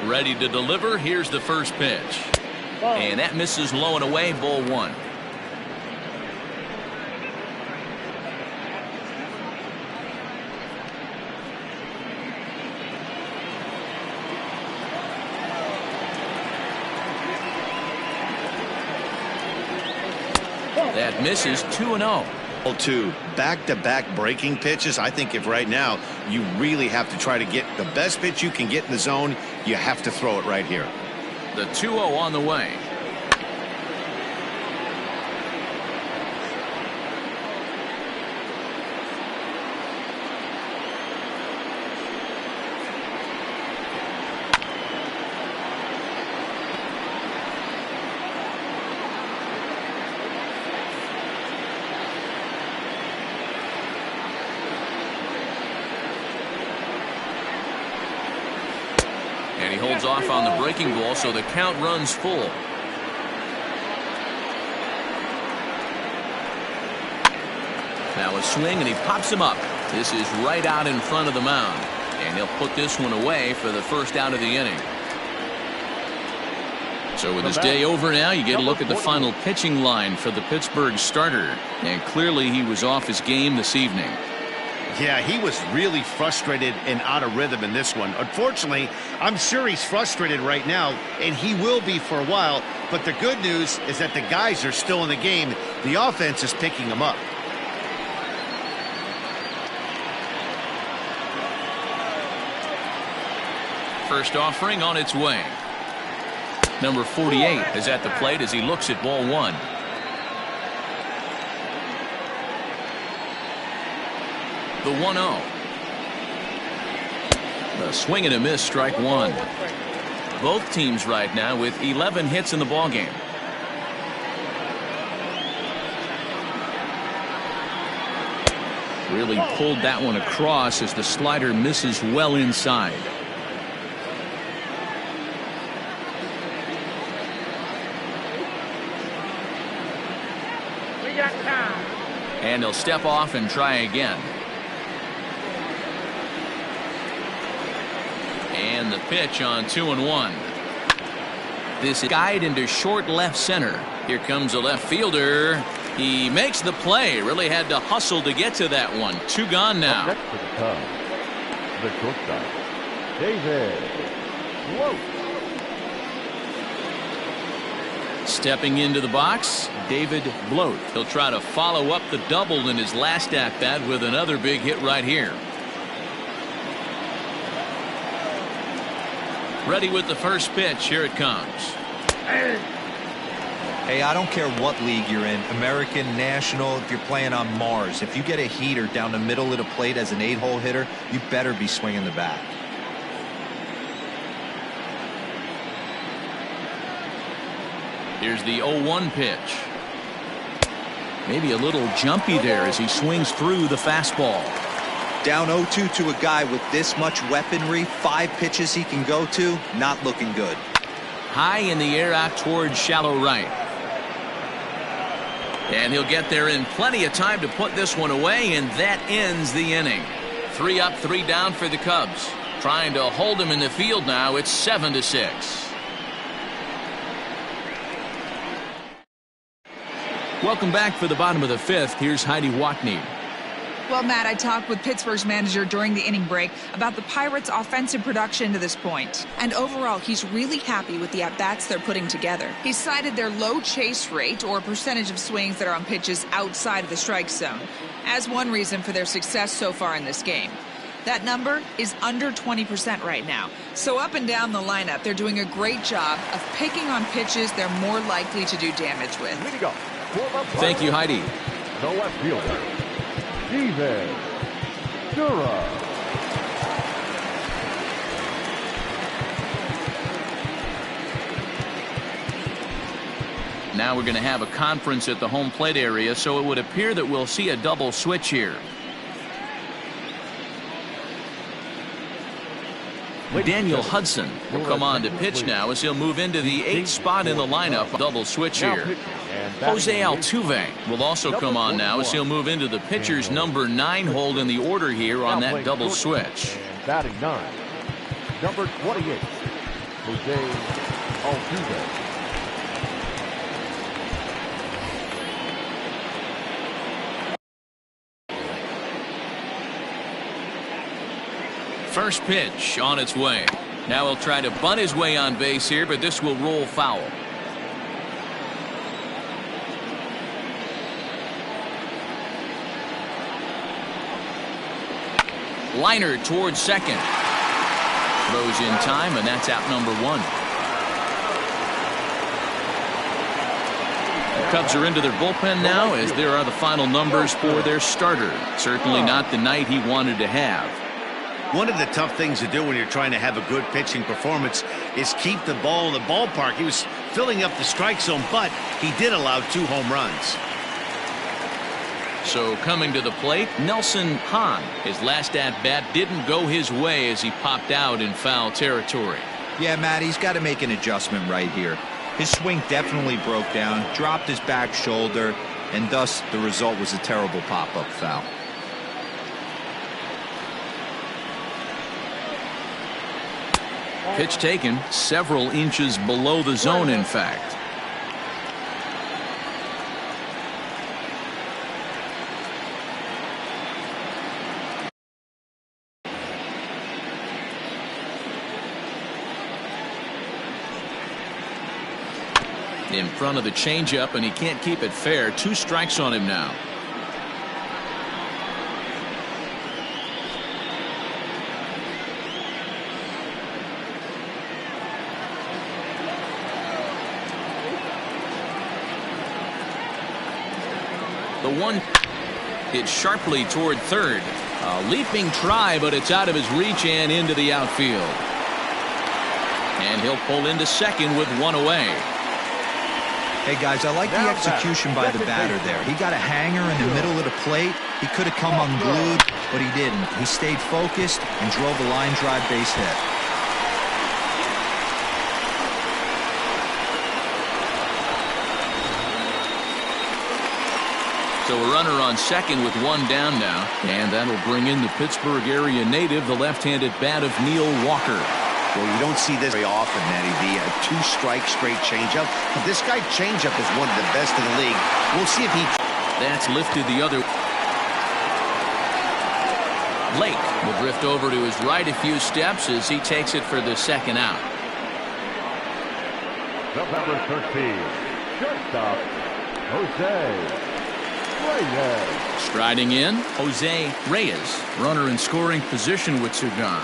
Ready to deliver. Here's the first pitch. And that misses low and away, ball 1. That misses 2-0. 2 back-to-back breaking pitches. I think if right now you really have to try to get the best pitch you can get in the zone, you have to throw it right here. The 2-0 on the way. And he holds off on the breaking ball, so the count runs full. Now a swing, and he pops him up. This is right out in front of the mound. And he'll put this one away for the first out of the inning. So with this day over now, you get a look at the final pitching line for the Pittsburgh starter. And clearly he was off his game this evening. Yeah, he was really frustrated and out of rhythm in this one. Unfortunately, I'm sure he's frustrated right now, and he will be for a while. But the good news is that the guys are still in the game. The offense is picking them up. First offering on its way. Number 48 is at the plate as he looks at ball 1. The 1-0. The swing and a miss, strike 1. Both teams right now with 11 hits in the ballgame. Really pulled that one across as the slider misses well inside. We got time. And he'll step off and try again. And the pitch on 2-1. This is guide into short left center. Here comes a left fielder. He makes the play. Really had to hustle to get to that one. 2 gone now. Next for the Cubs, the shortstop, David Bloat. Stepping into the box, David Bloat. He'll try to follow up the double in his last at-bat with another big hit right here. Ready with the first pitch. Here it comes. Hey, I don't care what league you're in, American, National, if you're playing on Mars. If you get a heater down the middle of the plate as an 8-hole hitter, you better be swinging the bat. Here's the 0-1 pitch. Maybe a little jumpy there as he swings through the fastball. Down 0-2 to a guy with this much weaponry, 5 pitches he can go to, not looking good. High in the air out towards shallow right. And he'll get there in plenty of time to put this one away, and that ends the inning. 3 up, 3 down for the Cubs. Trying to hold him in the field now. It's 7-6. Welcome back for the bottom of the 5th. Here's Heidi Watney. Well, Matt, I talked with Pittsburgh's manager during the inning break about the Pirates' offensive production to this point. And overall, he's really happy with the at-bats they're putting together. He cited their low chase rate, or percentage of swings that are on pitches outside of the strike zone, as one reason for their success so far in this game. That number is under 20% right now. So up and down the lineup, they're doing a great job of picking on pitches they're more likely to do damage with. Here we go. Thank you, Heidi. The left fielder, Steven Dura. Now we're going to have a conference at the home plate area, so it would appear that we'll see a double switch here. Daniel Hudson will come on to pitch now as he'll move into the 8th spot in the lineup. Double switch here. Jose Altuve will also come on now as he'll move into the pitcher's number 9 hold in the order here on that double switch. Batting 9, number 28, Jose Altuve. First pitch on its way. Now he'll try to bunt his way on base here, but this will roll foul. Liner towards second. Throws in time, and that's out number 1. The Cubs are into their bullpen now, as there are the final numbers for their starter. Certainly not the night he wanted to have. One of the tough things to do when you're trying to have a good pitching performance is keep the ball in the ballpark. He was filling up the strike zone, but he did allow 2 home runs. So coming to the plate, Nelson Hahn. His last at-bat didn't go his way as he popped out in foul territory. Yeah, Matt, he's got to make an adjustment right here. His swing definitely broke down, dropped his back shoulder, and thus the result was a terrible pop-up foul. Pitch taken several inches below the zone, in fact. In front of the changeup, and he can't keep it fair. 2 strikes on him now. The 1 hit sharply toward third. A leaping try, but it's out of his reach and into the outfield. And he'll pull into second with 1 away. Hey, guys, I like the execution by the batter there. He got a hanger in the middle of the plate. He could have come unglued, but he didn't. He stayed focused and drove a line drive base hit. So a runner on second with 1 down now, and that'll bring in the Pittsburgh area native, the left-handed bat of Neil Walker. Well, you don't see this very often, Matty V. A 2-strike straight changeup. But this guy changeup is one of the best in the league. We'll see if he... That's lifted the other. Lake will drift over to his right a few steps as he takes it for the second out. The number 13, shortstop, Jose Reyes. Striding in, Jose Reyes, runner in scoring position with Sugan.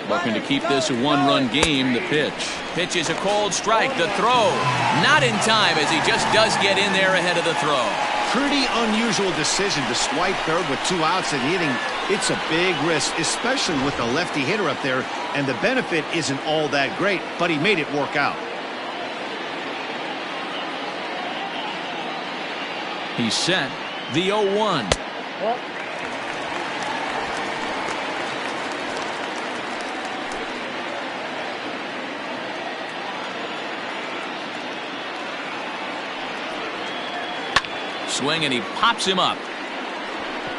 Looking to keep this a 1-run game. The pitch is a cold strike. The throw not in time as he just does get in there ahead of the throw. Pretty unusual decision to swipe third with 2 outs in the inning. It's a big risk, especially with the lefty hitter up there, and the benefit isn't all that great, but he made it work out. He's set. The 0-1. Swing, and he pops him up.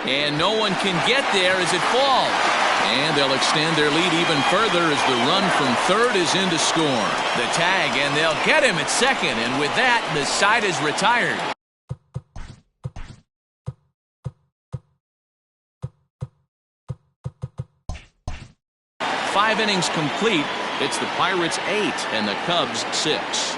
And no one can get there as it falls. And they'll extend their lead even further as the run from third is in to score. The tag, and they'll get him at second. And with that, the side is retired. Five innings complete. It's the Pirates 8 and the Cubs 6.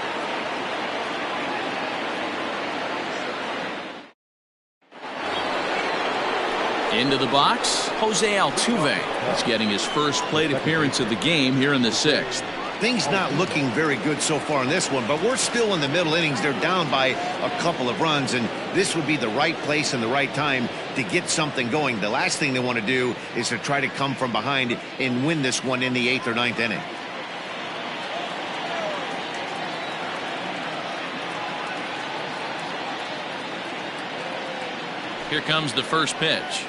Into the box, Jose Altuve. He's getting his first plate appearance of the game here in the 6th. Things not looking very good so far in this one, but we're still in the middle innings. They're down by a couple of runs, and this would be the right place and the right time to get something going. The last thing they want to do is to try to come from behind and win this one in the 8th or 9th inning. Here comes the first pitch.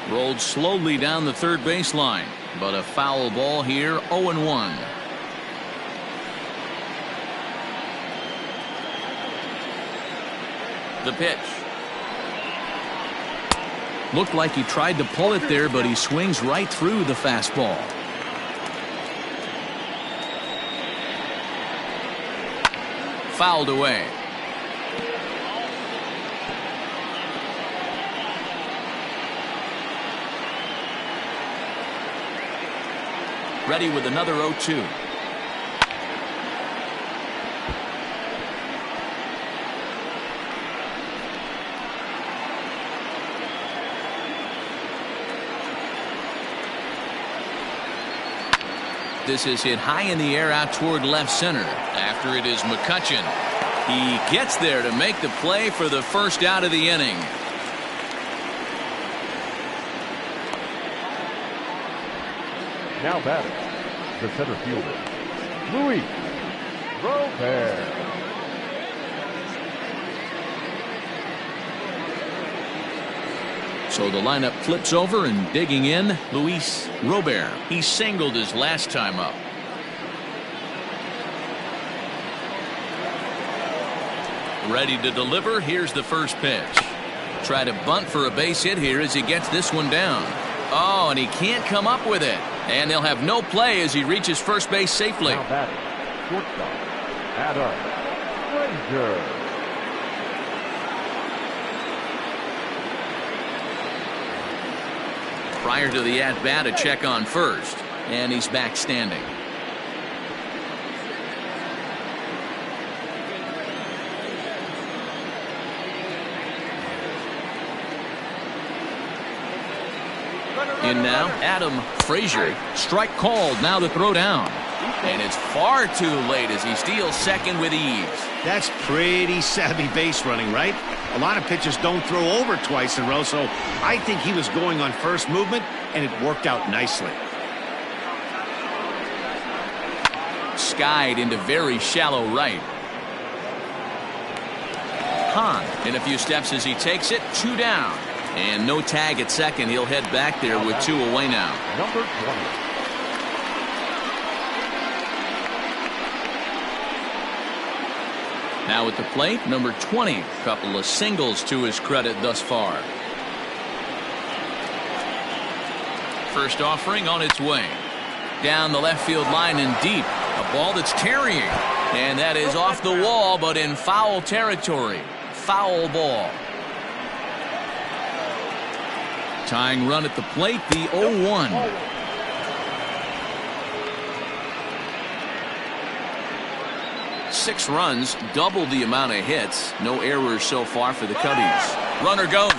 Rolled slowly down the third baseline, but a foul ball here, 0-1. The pitch. Looked like he tried to pull it there, but he swings right through the fastball. Fouled away. Ready with another 0-2. This is hit high in the air out toward left center. After it is McCutchen. He gets there to make the play for the first out of the inning. Now batting, the center fielder, Luis Robert. So the lineup flips over, and digging in, Luis Robert. He singled his last time up. Ready to deliver. Here's the first pitch. Try to bunt for a base hit here as he gets this one down. Oh, and he can't come up with it. And they'll have no play as he reaches first base safely. Now batting, shortstop, Adam Frazier. Prior to the at-bat, a check on first. And he's back standing. In now, Adam Frazier. Strike called, now the throw down. And it's far too late as he steals second with ease. That's pretty savvy base running, right? A lot of pitchers don't throw over twice in a row, so I think he was going on first movement, and it worked out nicely. Skied into very shallow right. Hahn in a few steps as he takes it, 2 down. And no tag at second. He'll head back there with 2 away now. Number 20. Now at the plate, number 20. Couple of singles to his credit thus far. First offering on its way. Down the left field line and deep. A ball that's carrying. And that is off the wall, but in foul territory. Foul ball. Tying run at the plate, the 0-1. Six runs, double the amount of hits. No errors so far for the Cubbies. Runner goes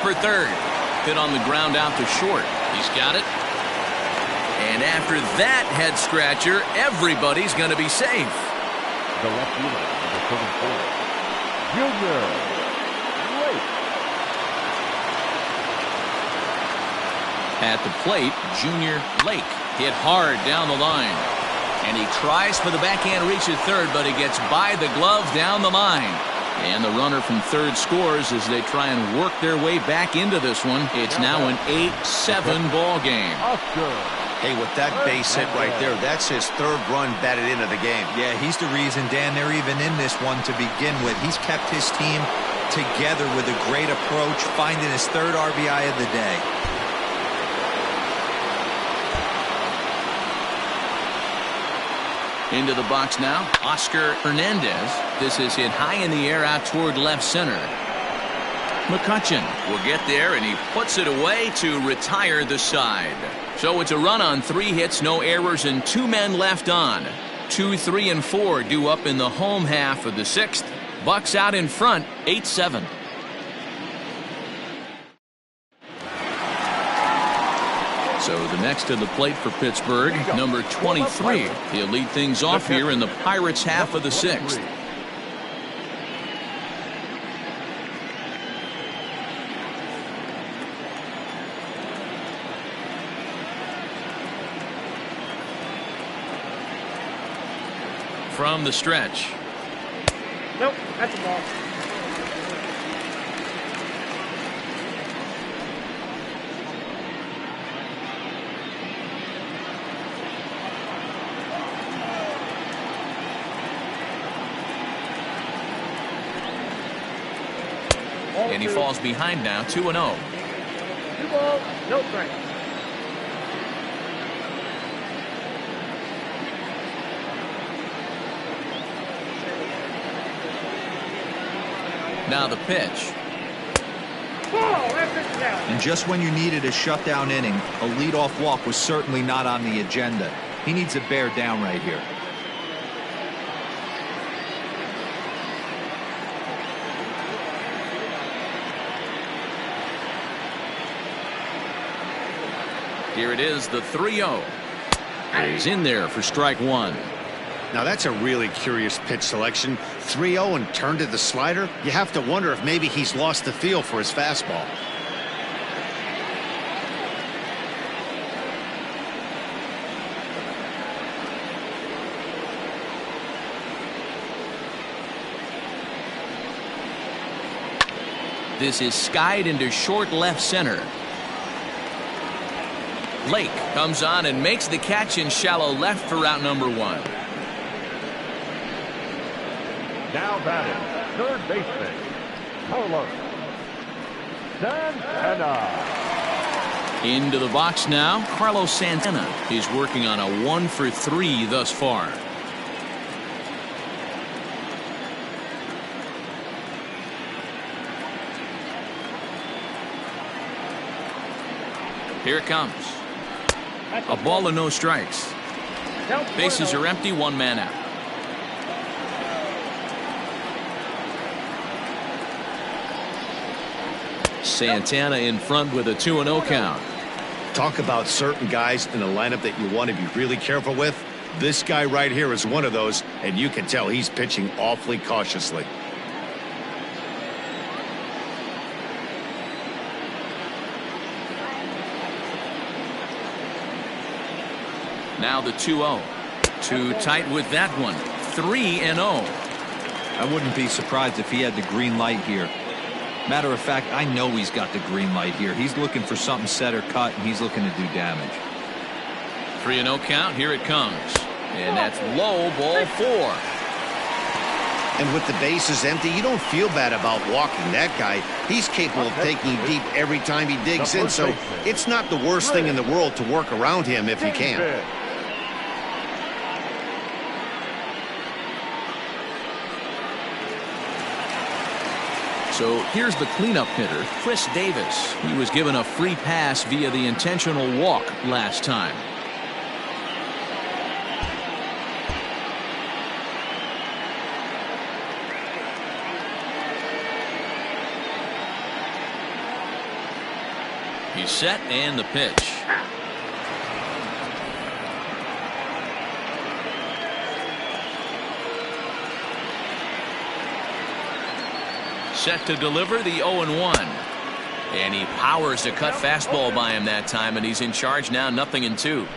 for third. Hit on the ground out to short. He's got it. And after that head scratcher, everybody's going to be safe. The left fielder, number 34, Junior. At the plate, Junior Lake hit hard down the line. And he tries for the backhand reach at third, but he gets by the glove down the line. And the runner from third scores as they try and work their way back into this one. It's now an 8-7 ball game. Hey, with that base hit right there, that's his third run batted into the game. Yeah, he's the reason, Dan, they're even in this one to begin with. He's kept his team together with a great approach, finding his third RBI of the day. Into the box now, Oscar Hernandez. This is hit high in the air out toward left center. McCutcheon will get there, and he puts it away to retire the side. So it's a run on 3 hits, no errors, and 2 men left on. 2, 3, and 4 due up in the home half of the 6th. Bucks out in front, 8-7. So the next to the plate for Pittsburgh, number 23. He'll lead things off here in the Pirates' half of the 6th. From the stretch. Nope, that's a ball. And he falls behind now, 2-0. 2 balls, no strike. Now the pitch. Ball, that pitch is out. And just when you needed a shutdown inning, a leadoff walk was certainly not on the agenda. He needs to bear down right here. Here it is, the 3-0. He's in there for strike 1. Now that's a really curious pitch selection. 3-0 and turned to the slider. You have to wonder if maybe he's lost the feel for his fastball. This is skied into short left center. Lake comes on and makes the catch in shallow left for out number 1. Now batting, third baseman, Carlos Santana. Into the box now, Carlos Santana is working on a 1 for 3 thus far. Here it comes. A ball and no strikes. Bases are empty, 1 man out. Santana in front with a 2-0 count. Talk about certain guys in the lineup that you want to be really careful with. This guy right here is one of those, and you can tell he's pitching awfully cautiously. Now the 2-0. Too tight with that one. 3-0. I wouldn't be surprised if he had the green light here. Matter of fact, I know he's got the green light here. He's looking for something set or cut, and he's looking to do damage. 3-0 count. Here it comes. And that's low, ball 4. And with the bases empty, you don't feel bad about walking that guy. He's capable of taking you deep every time he digs in, so it's not the worst thing in the world to work around him if you can. So here's the cleanup hitter, Chris Davis. He was given a free pass via the intentional walk last time. He's set, and the pitch. Set to deliver the 0-1. And he powers a cut fastball by him that time, and he's in charge now, 0-2.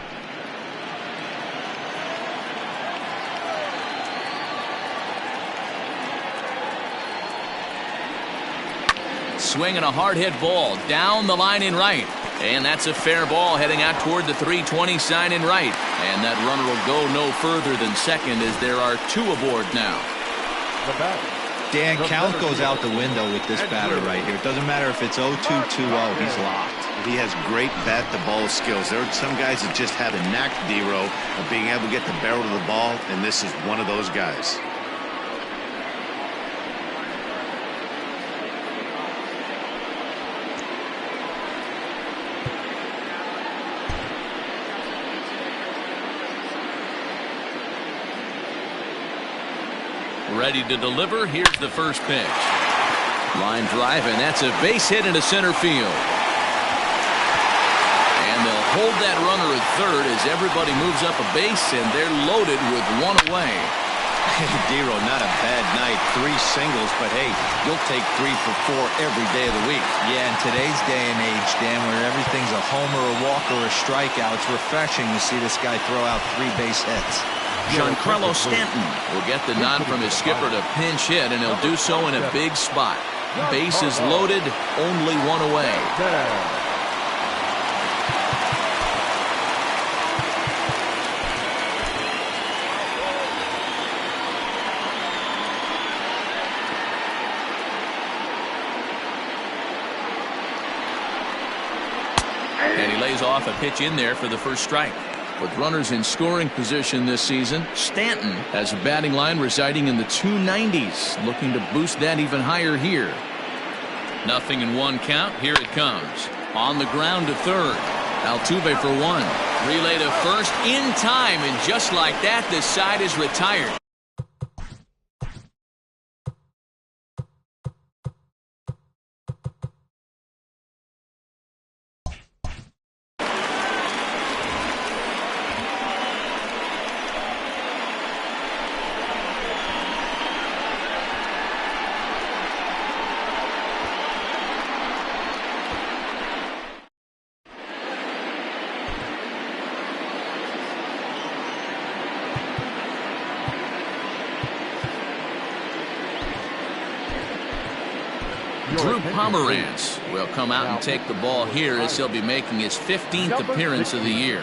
Swinging a hard hit ball down the line in right. And that's a fair ball heading out toward the 320 sign in right. And that runner will go no further than second as there are 2 aboard now. Dan, count goes out the window with this batter right here. It doesn't matter if it's 0-2, 2-0. He's locked. He has great bat-to-ball skills. There are some guys that just have a knack, D-Row, of being able to get the barrel of the ball, and this is one of those guys. Ready to deliver. Here's the first pitch. Line drive, and that's a base hit into center field. And they'll hold that runner at third as everybody moves up a base, and they're loaded with one away. D-Row, not a bad night. 3 singles, but hey, you'll take 3 for 4 every day of the week. Yeah, in today's day and age, Dan, where everything's a homer, a walk, or a strikeout, it's refreshing to see this guy throw out 3 base hits. Giancarlo Stanton will get the nod from his skipper to pinch hit, and he'll do so in a big spot. Bases loaded, only one away. And he lays off a pitch in there for the first strike. With runners in scoring position this season, Stanton has a batting line residing in the 290s, looking to boost that even higher here. Nothing in 1 count. Here it comes. On the ground to third. Altuve for 1. Relay to first in time, and just like that, the side is retired. Drew Pomeranz will come out and take the ball here as he'll be making his 15th appearance of the year.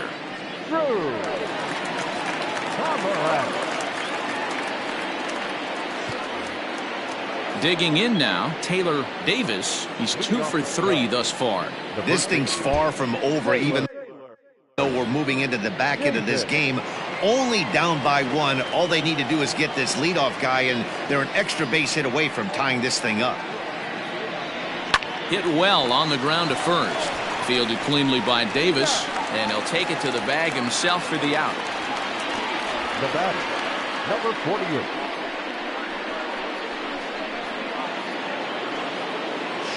Digging in now, Taylor Davis. He's 2 for 3 thus far. This thing's far from over, even though we're moving into the back end of this game. Only down by 1. All they need to do is get this leadoff guy, and they're an extra base hit away from tying this thing up. Hit well on the ground to first. Fielded cleanly by Davis, and he'll take it to the bag himself for the out. The batter, number 48.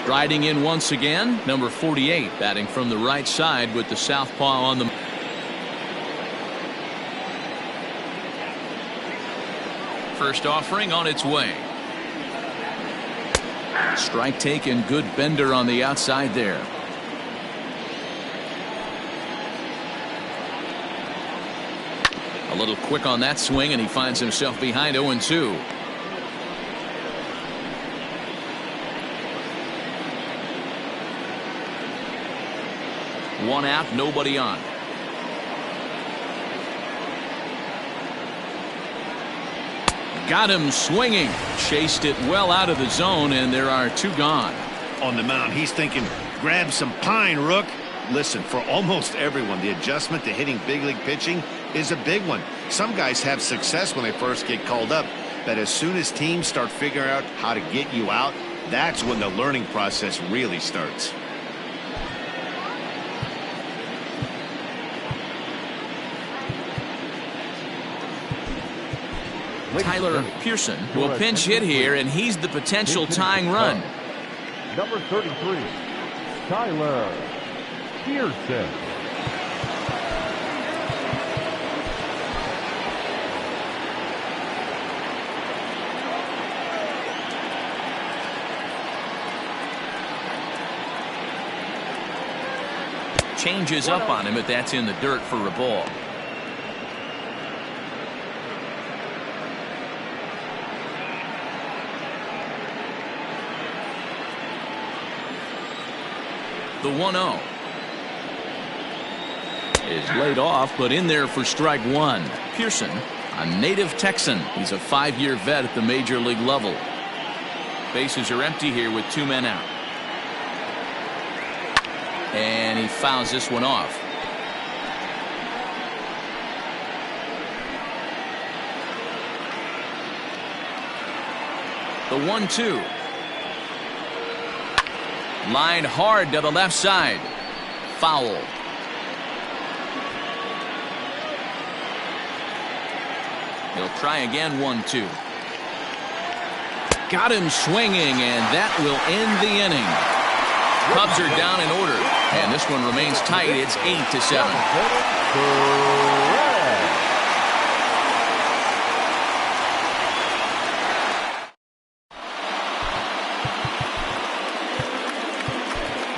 Striding in once again, number 48, batting from the right side with the southpaw on the. First offering on its way. Strike taken, good bender on the outside there. A little quick on that swing, and he finds himself behind 0-2. One out, nobody on. Got him swinging. Chased it well out of the zone, and there are 2 gone. On the mound, he's thinking, grab some pine, Rook. Listen, for almost everyone, the adjustment to hitting big league pitching is a big one. Some guys have success when they first get called up, but as soon as teams start figuring out how to get you out, that's when the learning process really starts. Tyler Pearson will pinch hit here, and he's the potential tying run. Number 33, Tyler Pearson. Changes up on him, but that's in the dirt for a ball. The 1-0 is laid off, but in there for strike 1. Pearson, a native Texan. He's a 5-year vet at the major league level. Bases are empty here with 2 men out. And he fouls this one off. The 1-2. Lined hard to the left side. Foul. He'll try again. 1-2. Got him swinging, and that will end the inning. Cubs are down in order, and this one remains tight. It's 8-7.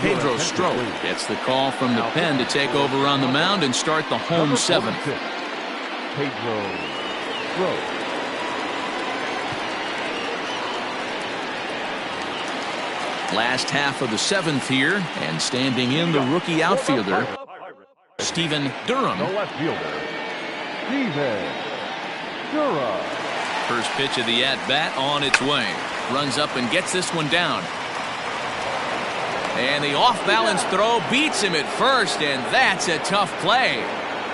Pedro Strop gets the call from the pen to take over on the mound and start the home seventh. Pedro Strop. Last half of the seventh here, and standing in the rookie outfielder, Stephen Durham. The left fielder, Stephen Durham. First pitch of the at-bat on its way. Runs up and gets this one down. And the off-balance throw beats him at first, and that's a tough play.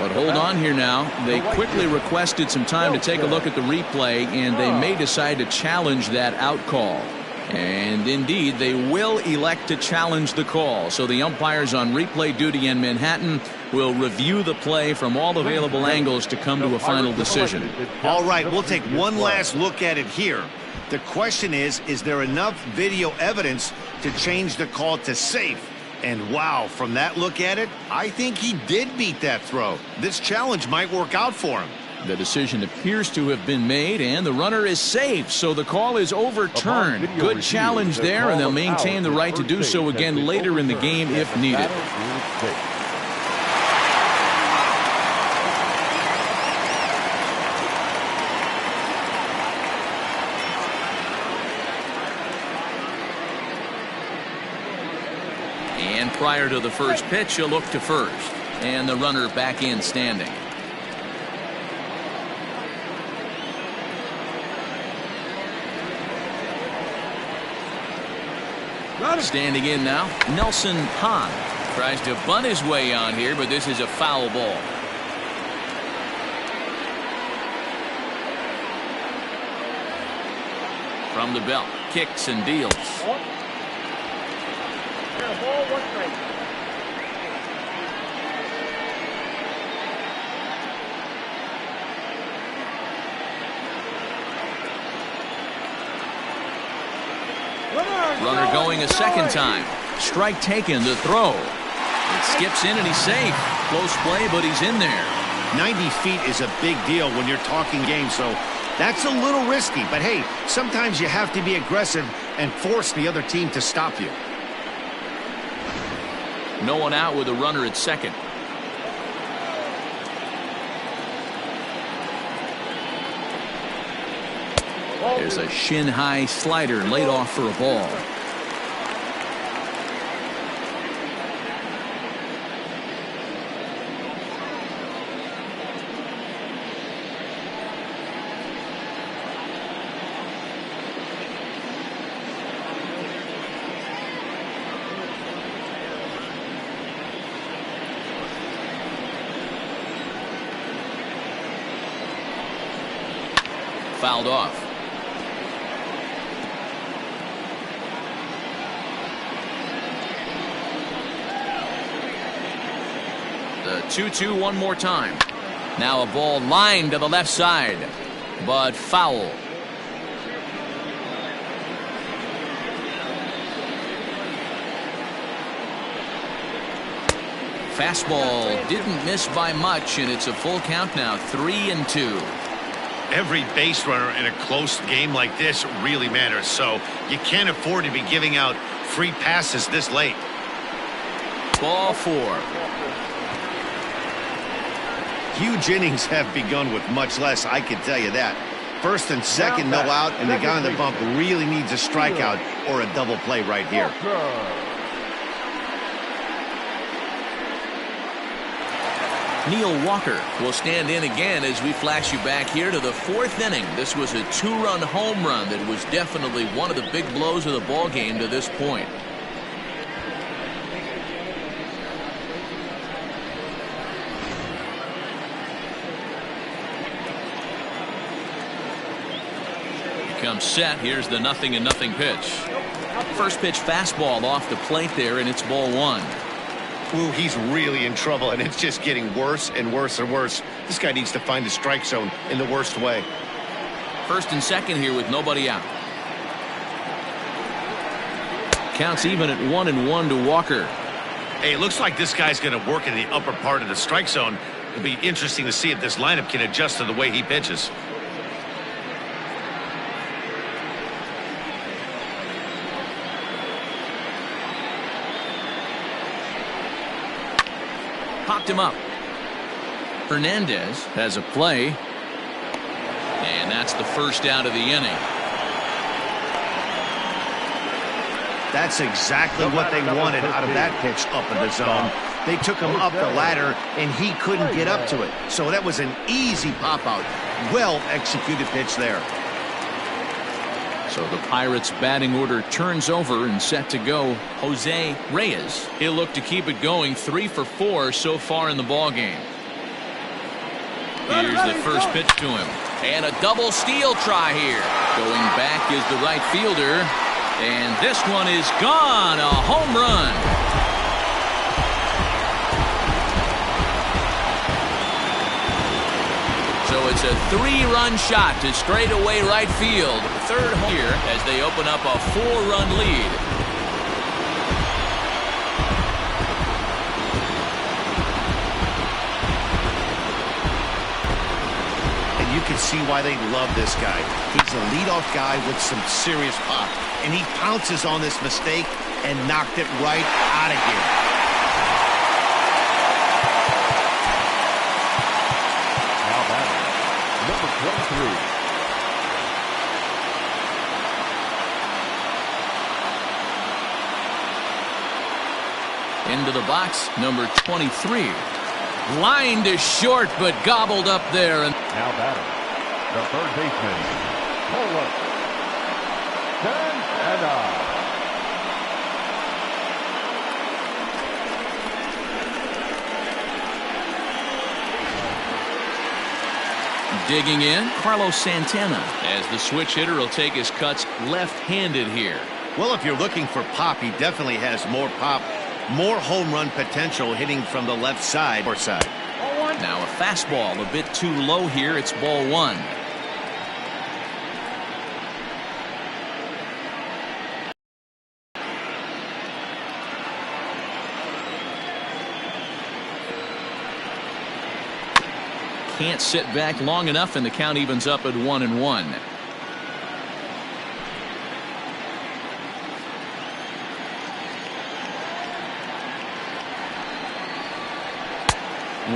But hold on here now. They quickly requested some time to take a look at the replay, and they may decide to challenge that out call. And indeed, they will elect to challenge the call. So the umpires on replay duty in Manhattan will review the play from all available angles to come to a final decision. All right, we'll take one last look at it here. The question is there enough video evidence to change the call to safe? And wow, from that look at it, I think he did beat that throw. This challenge might work out for him. The decision appears to have been made, and the runner is safe, so the call is overturned. Good challenge there, and they'll maintain the right to do so again later in the game if needed. And prior to the first pitch, he'll look to first, and the runner back in standing. Standing in now, Nelson Hahn tries to bunt his way on here, but this is a foul ball. From the belt, kicks and deals. Ball, 1 strike. Runner going a second time. Strike taken, the throw. It skips in and he's safe. Close play, but he's in there. 90 feet is a big deal when you're talking games, so that's a little risky. But hey, sometimes you have to be aggressive and force the other team to stop you. No one out with a runner at second. There's a shin-high slider laid off for a ball. Fouled off. The 2-2 one more time. Now a ball lined to the left side, but foul. Fastball didn't miss by much, and it's a full count now, 3-2. Every base runner in a close game like this really matters, so you can't afford to be giving out free passes this late. Ball 4. Huge innings have begun with much less, I can tell you that. First and second, no out, and the guy on the bump really needs a strikeout or a double play right here. Neil Walker will stand in again as we flash you back here to the 4th inning. This was a 2-run home run that was definitely one of the big blows of the ball game to this point. becomes set. Here's the 0-0 pitch. First pitch fastball off the plate there, and it's ball one. Ooh, he's really in trouble, and it's just getting worse and worse and worse. This guy needs to find the strike zone in the worst way. First and second here with nobody out. Counts even at 1-1 to Walker. Hey, it looks like this guy's going to work in the upper part of the strike zone. It'll be interesting to see if this lineup can adjust to the way he pitches. Popped him up. Hernandez has a play. And that's the first out of the inning. That's exactly what they wanted out of that pitch up in the zone. They took him up the ladder, and he couldn't get up to it. So that was an easy pop-out. Well-executed pitch there. So the Pirates' batting order turns over and set to go. Jose Reyes. He'll look to keep it going. 3 for 4 so far in the ballgame. Here's the first pitch to him. And a double steal try here. Going back is the right fielder. And this one is gone. A home run. So it's a 3-run shot to straightaway right field. Third home here as they open up a 4-run lead. And you can see why they love this guy. He's a leadoff guy with some serious pop. And he pounces on this mistake and knocked it right out of here. Now batting, number 23. Into the box, number 23. Line to short, but gobbled up there. And Now batting, the third baseman, Kohler. 10 and out. digging in, Carlos Santana, as the switch hitter will take his cuts left-handed here. Well, if you're looking for pop, he definitely has more pop, more home run potential hitting from the left side or side. Now a fastball a bit too low here. It's ball one. Can't sit back long enough, and the count evens up at 1-1.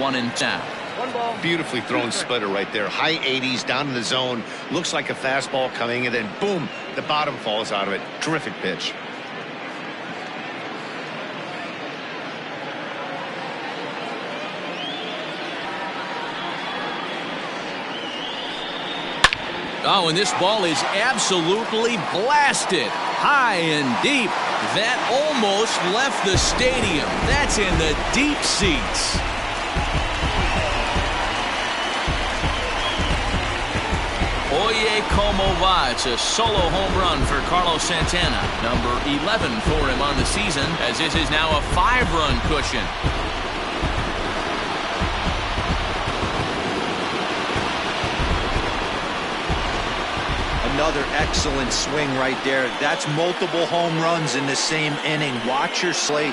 One and two. Beautifully thrown splitter right there. High 80s down in the zone. Looks like a fastball coming, and then boom, the bottom falls out of it. Terrific pitch. Oh, and this ball is absolutely blasted. High and deep. That almost left the stadium. That's in the deep seats. Oye como va. It's a solo home run for Carlos Santana. Number 11 for him on the season, as this is now a 5-run cushion. Another excellent swing right there. That's multiple home runs in the same inning. Watch your slate.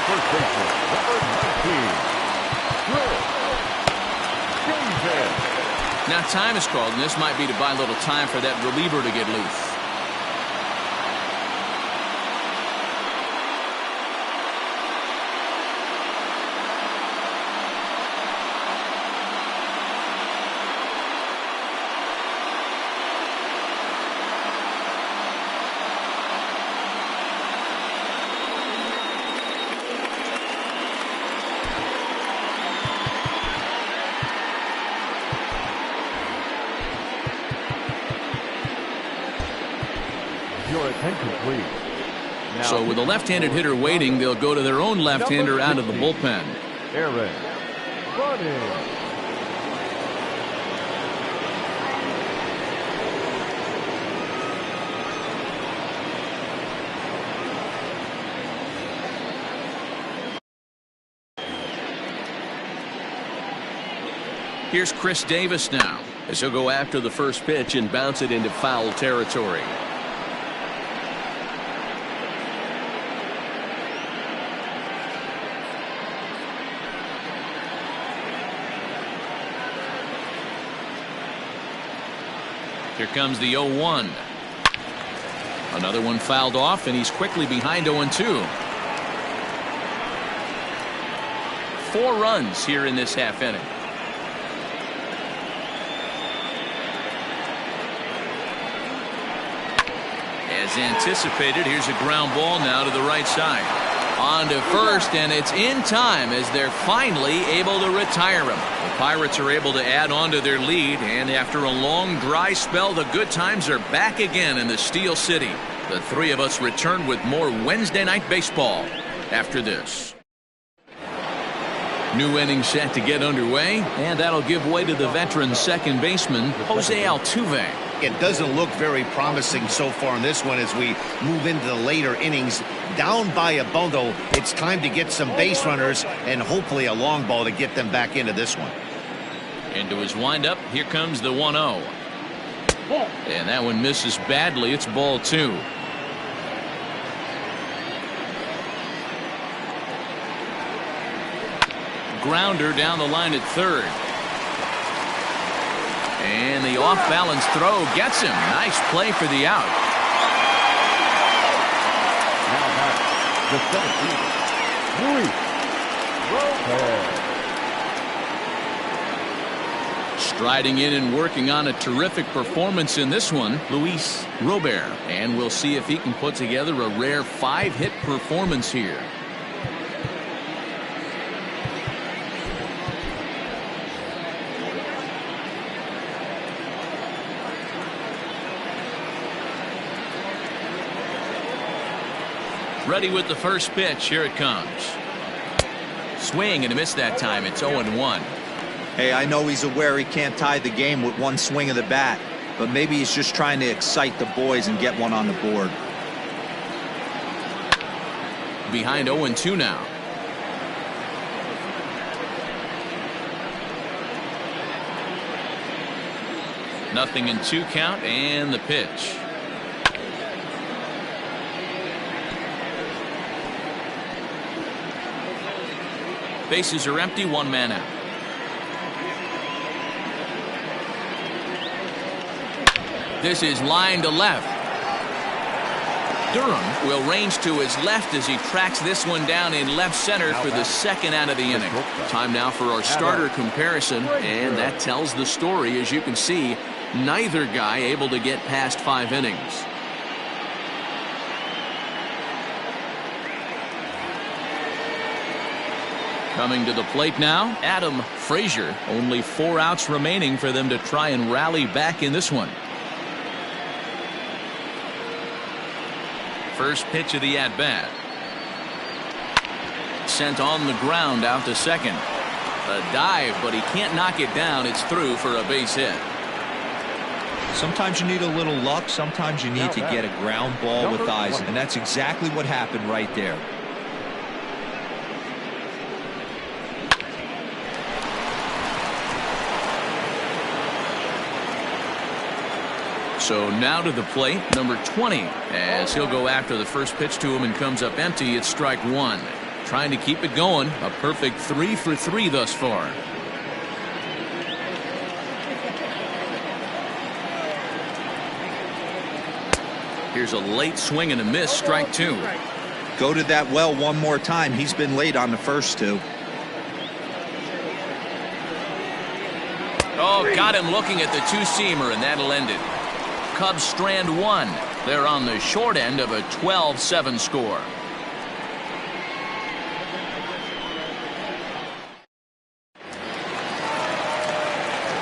First baseman, number 19. Now time is called, and this might be to buy a little time for that reliever to get loose. Your attention, please. So with a left-handed hitter waiting, they'll go to their own left-hander out of the bullpen. Aaron Bunning. Here's Chris Davis now, as he'll go after the first pitch and bounce it into foul territory. Here comes the 0-1. Another one fouled off, and he's quickly behind 0-2. 4 runs here in this half inning. As anticipated, here's a ground ball now to the right side. On to first, and it's in time as they're finally able to retire him. The Pirates are able to add on to their lead, and after a long dry spell, the good times are back again in the Steel City. The three of us return with more Wednesday Night Baseball after this. New inning set to get underway, and that'll give way to the veteran second baseman, Jose Altuve. It doesn't look very promising so far in this one as we move into the later innings. Down by a bundle, it's time to get some base runners and hopefully a long ball to get them back into this one. Into his windup, here comes the 1-0. And that one misses badly. It's ball 2. Grounder down the line at third. And the off-balance throw gets him. Nice play for the out. Now back, the center fielder, Luis Robert. Striding in and working on a terrific performance in this one, Luis Robert. And we'll see if he can put together a rare 5-hit performance here. Ready with the first pitch. Here it comes. Swing and a miss that time. It's 0-1. Hey, I know he's aware he can't tie the game with one swing of the bat, but maybe he's just trying to excite the boys and get one on the board. Behind 0-2 now. Nothing in 2 count, and the pitch. Bases are empty, 1 man out. This is line to left. Durham will range to his left as he tracks this one down in left center for the second out of the inning. Time now for our starter comparison, and that tells the story. As you can see, neither guy able to get past 5 innings. Coming to the plate now, Adam Frazier. Only 4 outs remaining for them to try and rally back in this one. First pitch of the at-bat. Sent on the ground out to second. A dive, but he can't knock it down. It's through for a base hit. Sometimes you need a little luck. Sometimes you need to get a ground ball with eyes, and that's exactly what happened right there. So now to the plate, number 20, as he'll go after the first pitch to him and comes up empty. It's strike 1. Trying to keep it going. A perfect 3 for 3 thus far. Here's a late swing and a miss, strike 2. Go to that well one more time. He's been late on the first 2. Oh, got him looking at the 2-seamer, and that'll end it. Cubs strand 1. They're on the short end of a 12-7 score.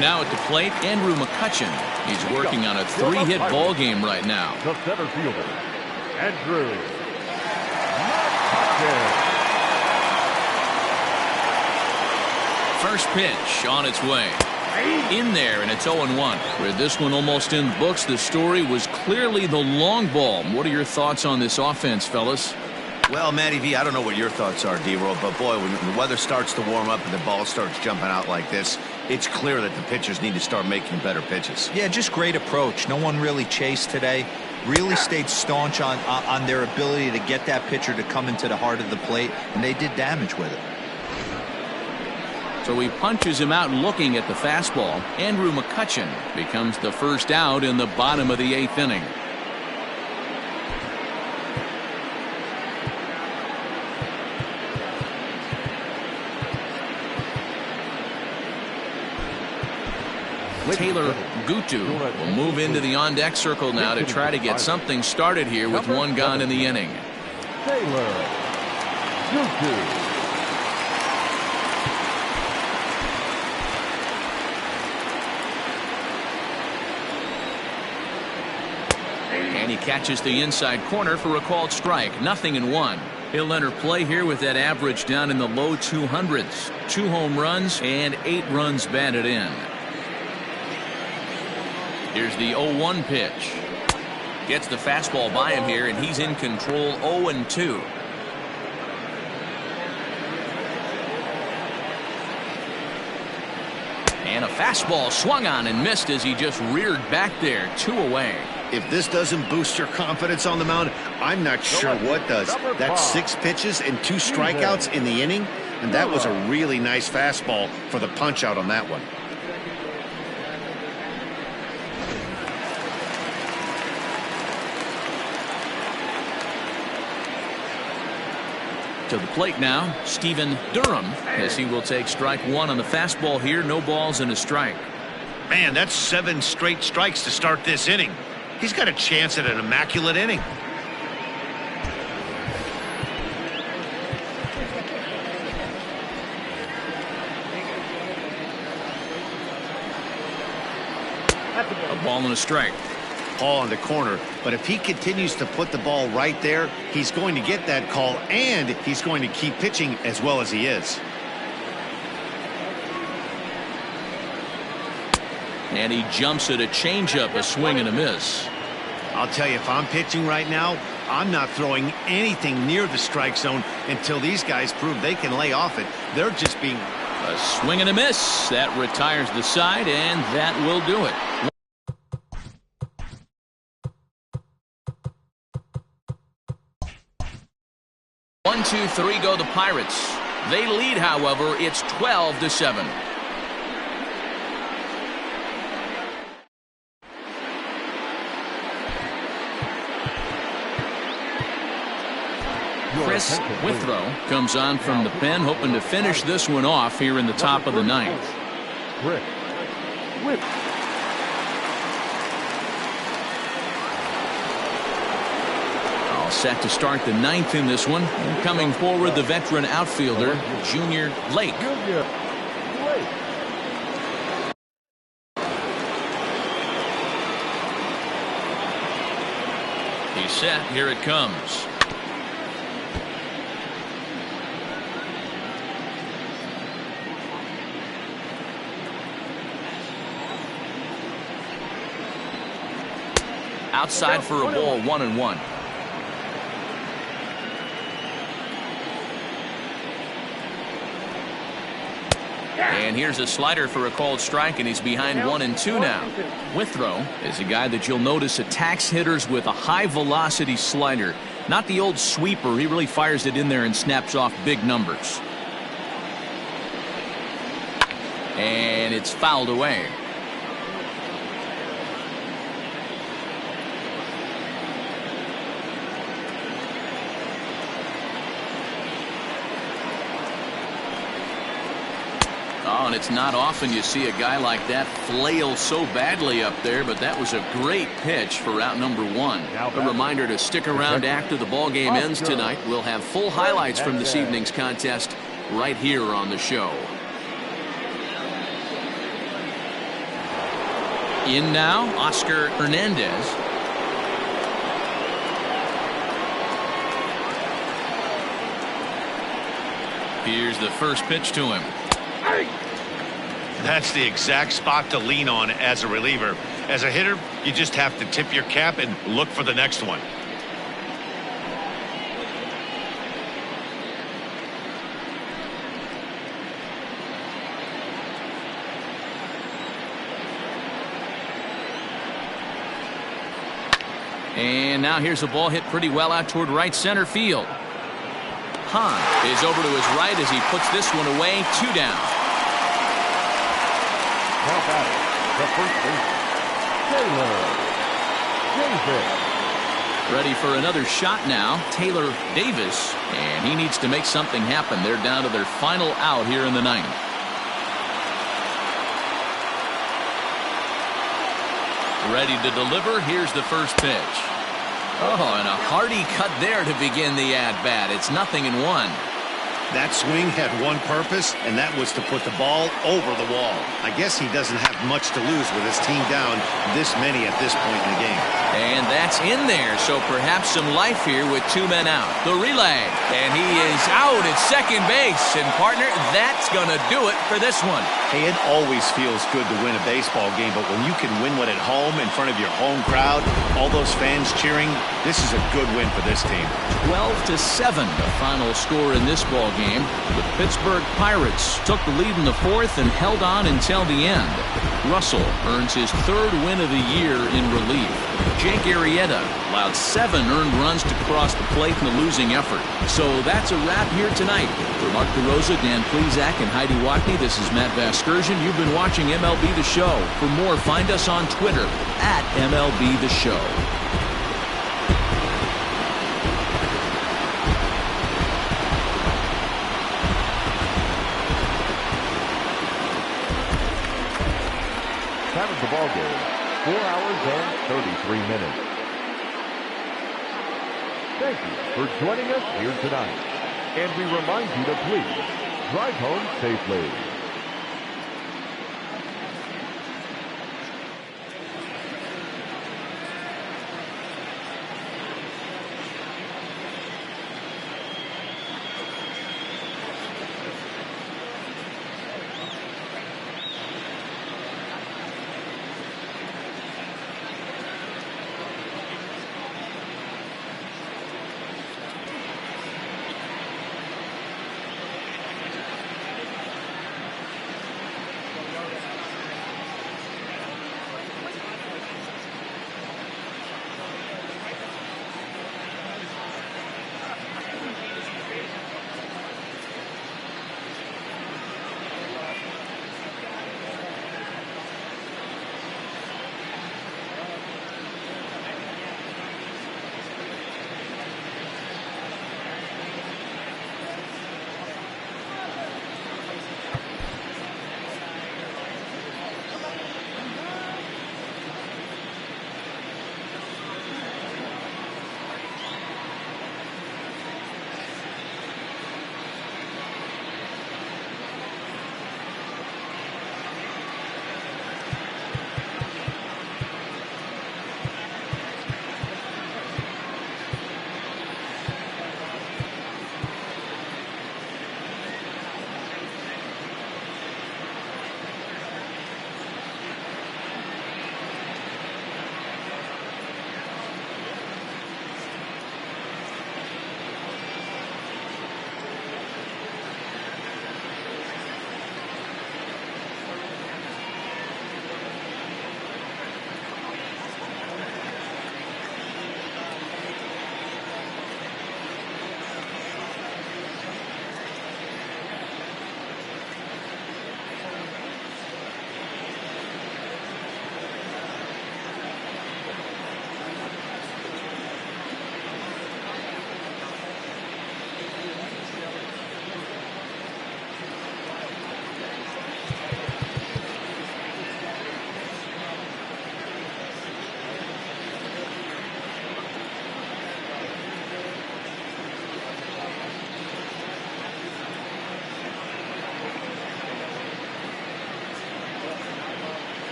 Now at the plate, Andrew McCutchen. He's working on a 3-hit ball game right now. The center fielder, Andrew First pitch on its way. In there, and it's 0-1. With this one almost in the books, the story was clearly the long ball. What are your thoughts on this offense, fellas? Well, Matty V, I don't know what your thoughts are, D-Roll, but boy, when the weather starts to warm up and the ball starts jumping out like this, it's clear that the pitchers need to start making better pitches. Yeah, just great approach. No one really chased today. Really stayed staunch on their ability to get that pitcher to come into the heart of the plate, and they did damage with it. So he punches him out looking at the fastball. Andrew McCutchen becomes the first out in the bottom of the 8th inning. Taylor Gutu will move into the on-deck circle now to try to get something started here with one gone in the inning. Taylor Gutu. And he catches the inside corner for a called strike. 0-1. He'll enter play here with that average down in the low 200s. 2 home runs and 8 runs batted in. Here's the 0-1 pitch. Gets the fastball by him here, and he's in control. 0-2. And a fastball swung on and missed as he just reared back there. 2 away. If this doesn't boost your confidence on the mound, I'm not sure what does. That's 6 pitches and 2 strikeouts in the inning, and that was a really nice fastball for the punch out on that one. To the plate now, Stephen Durham, as he will take strike 1 on the fastball here. No balls and a strike. Man, that's 7 straight strikes to start this inning. He's got a chance at an immaculate inning. A ball and a strike. Ball in the corner, but if he continues to put the ball right there, he's going to get that call, and he's going to keep pitching as well as he is. And he jumps at a changeup, a swing and a miss. I'll tell you, if I'm pitching right now, I'm not throwing anything near the strike zone until these guys prove they can lay off it. They're just being... A swing and a miss. That retires the side, and that will do it. 1-2-3 go the Pirates. They lead, however. It's 12-7. Chris Withrow comes on from the pen, hoping to finish this one off here in the top of the 9th. All set to start the 9th in this one. And coming forward, the veteran outfielder, Junior Lake. He's set. Here it comes. Outside for a ball, 1-1. And here's a slider for a called strike, and he's behind 1-2 now. Withrow is a guy that you'll notice attacks hitters with a high-velocity slider. Not the old sweeper. He really fires it in there and snaps off big numbers. And it's fouled away. Oh, and it's not often you see a guy like that flail so badly up there, but that was a great pitch for out number 1. A reminder to stick around after the ball game ends tonight. We'll have full highlights from this evening's contest right here on the show. In now, Oscar Hernandez. Here's the first pitch to him. That's the exact spot to lean on as a reliever. As a hitter, you just have to tip your cap and look for the next one. And now here's a ball hit pretty well out toward right center field. Hahn is over to his right as he puts this one away. 2 down. Now batting, the first baseman, Taylor Davis. Ready for another shot now, Taylor Davis. And he needs to make something happen. They're down to their final out here in the 9th. Ready to deliver. Here's the first pitch. Oh, and a hearty cut there to begin the at-bat. It's 0-1. That swing had one purpose, and that was to put the ball over the wall. I guess he doesn't have much to lose with his team down this many at this point in the game. And that's in there, so perhaps some life here with 2 men out. The relay, and he is out at second base. And, partner, that's going to do it for this one. Hey, it always feels good to win a baseball game, but when you can win one at home in front of your home crowd, all those fans cheering, this is a good win for this team. 12-7, the final score in this ball game. The Pittsburgh Pirates took the lead in the 4th and held on until the end. Russell earns his 3rd win of the year in relief. Jake Arrieta allowed 7 earned runs to cross the plate in the losing effort. So that's a wrap here tonight. For Mark DeRosa, Dan Plezak, and Heidi Watney, this is Matt Vasgersian. You've been watching MLB The Show. For more, find us on Twitter at MLB The Show. Time of the ball game, 4 hours and 33 minutes. Thank you for joining us here tonight. And we remind you to please drive home safely.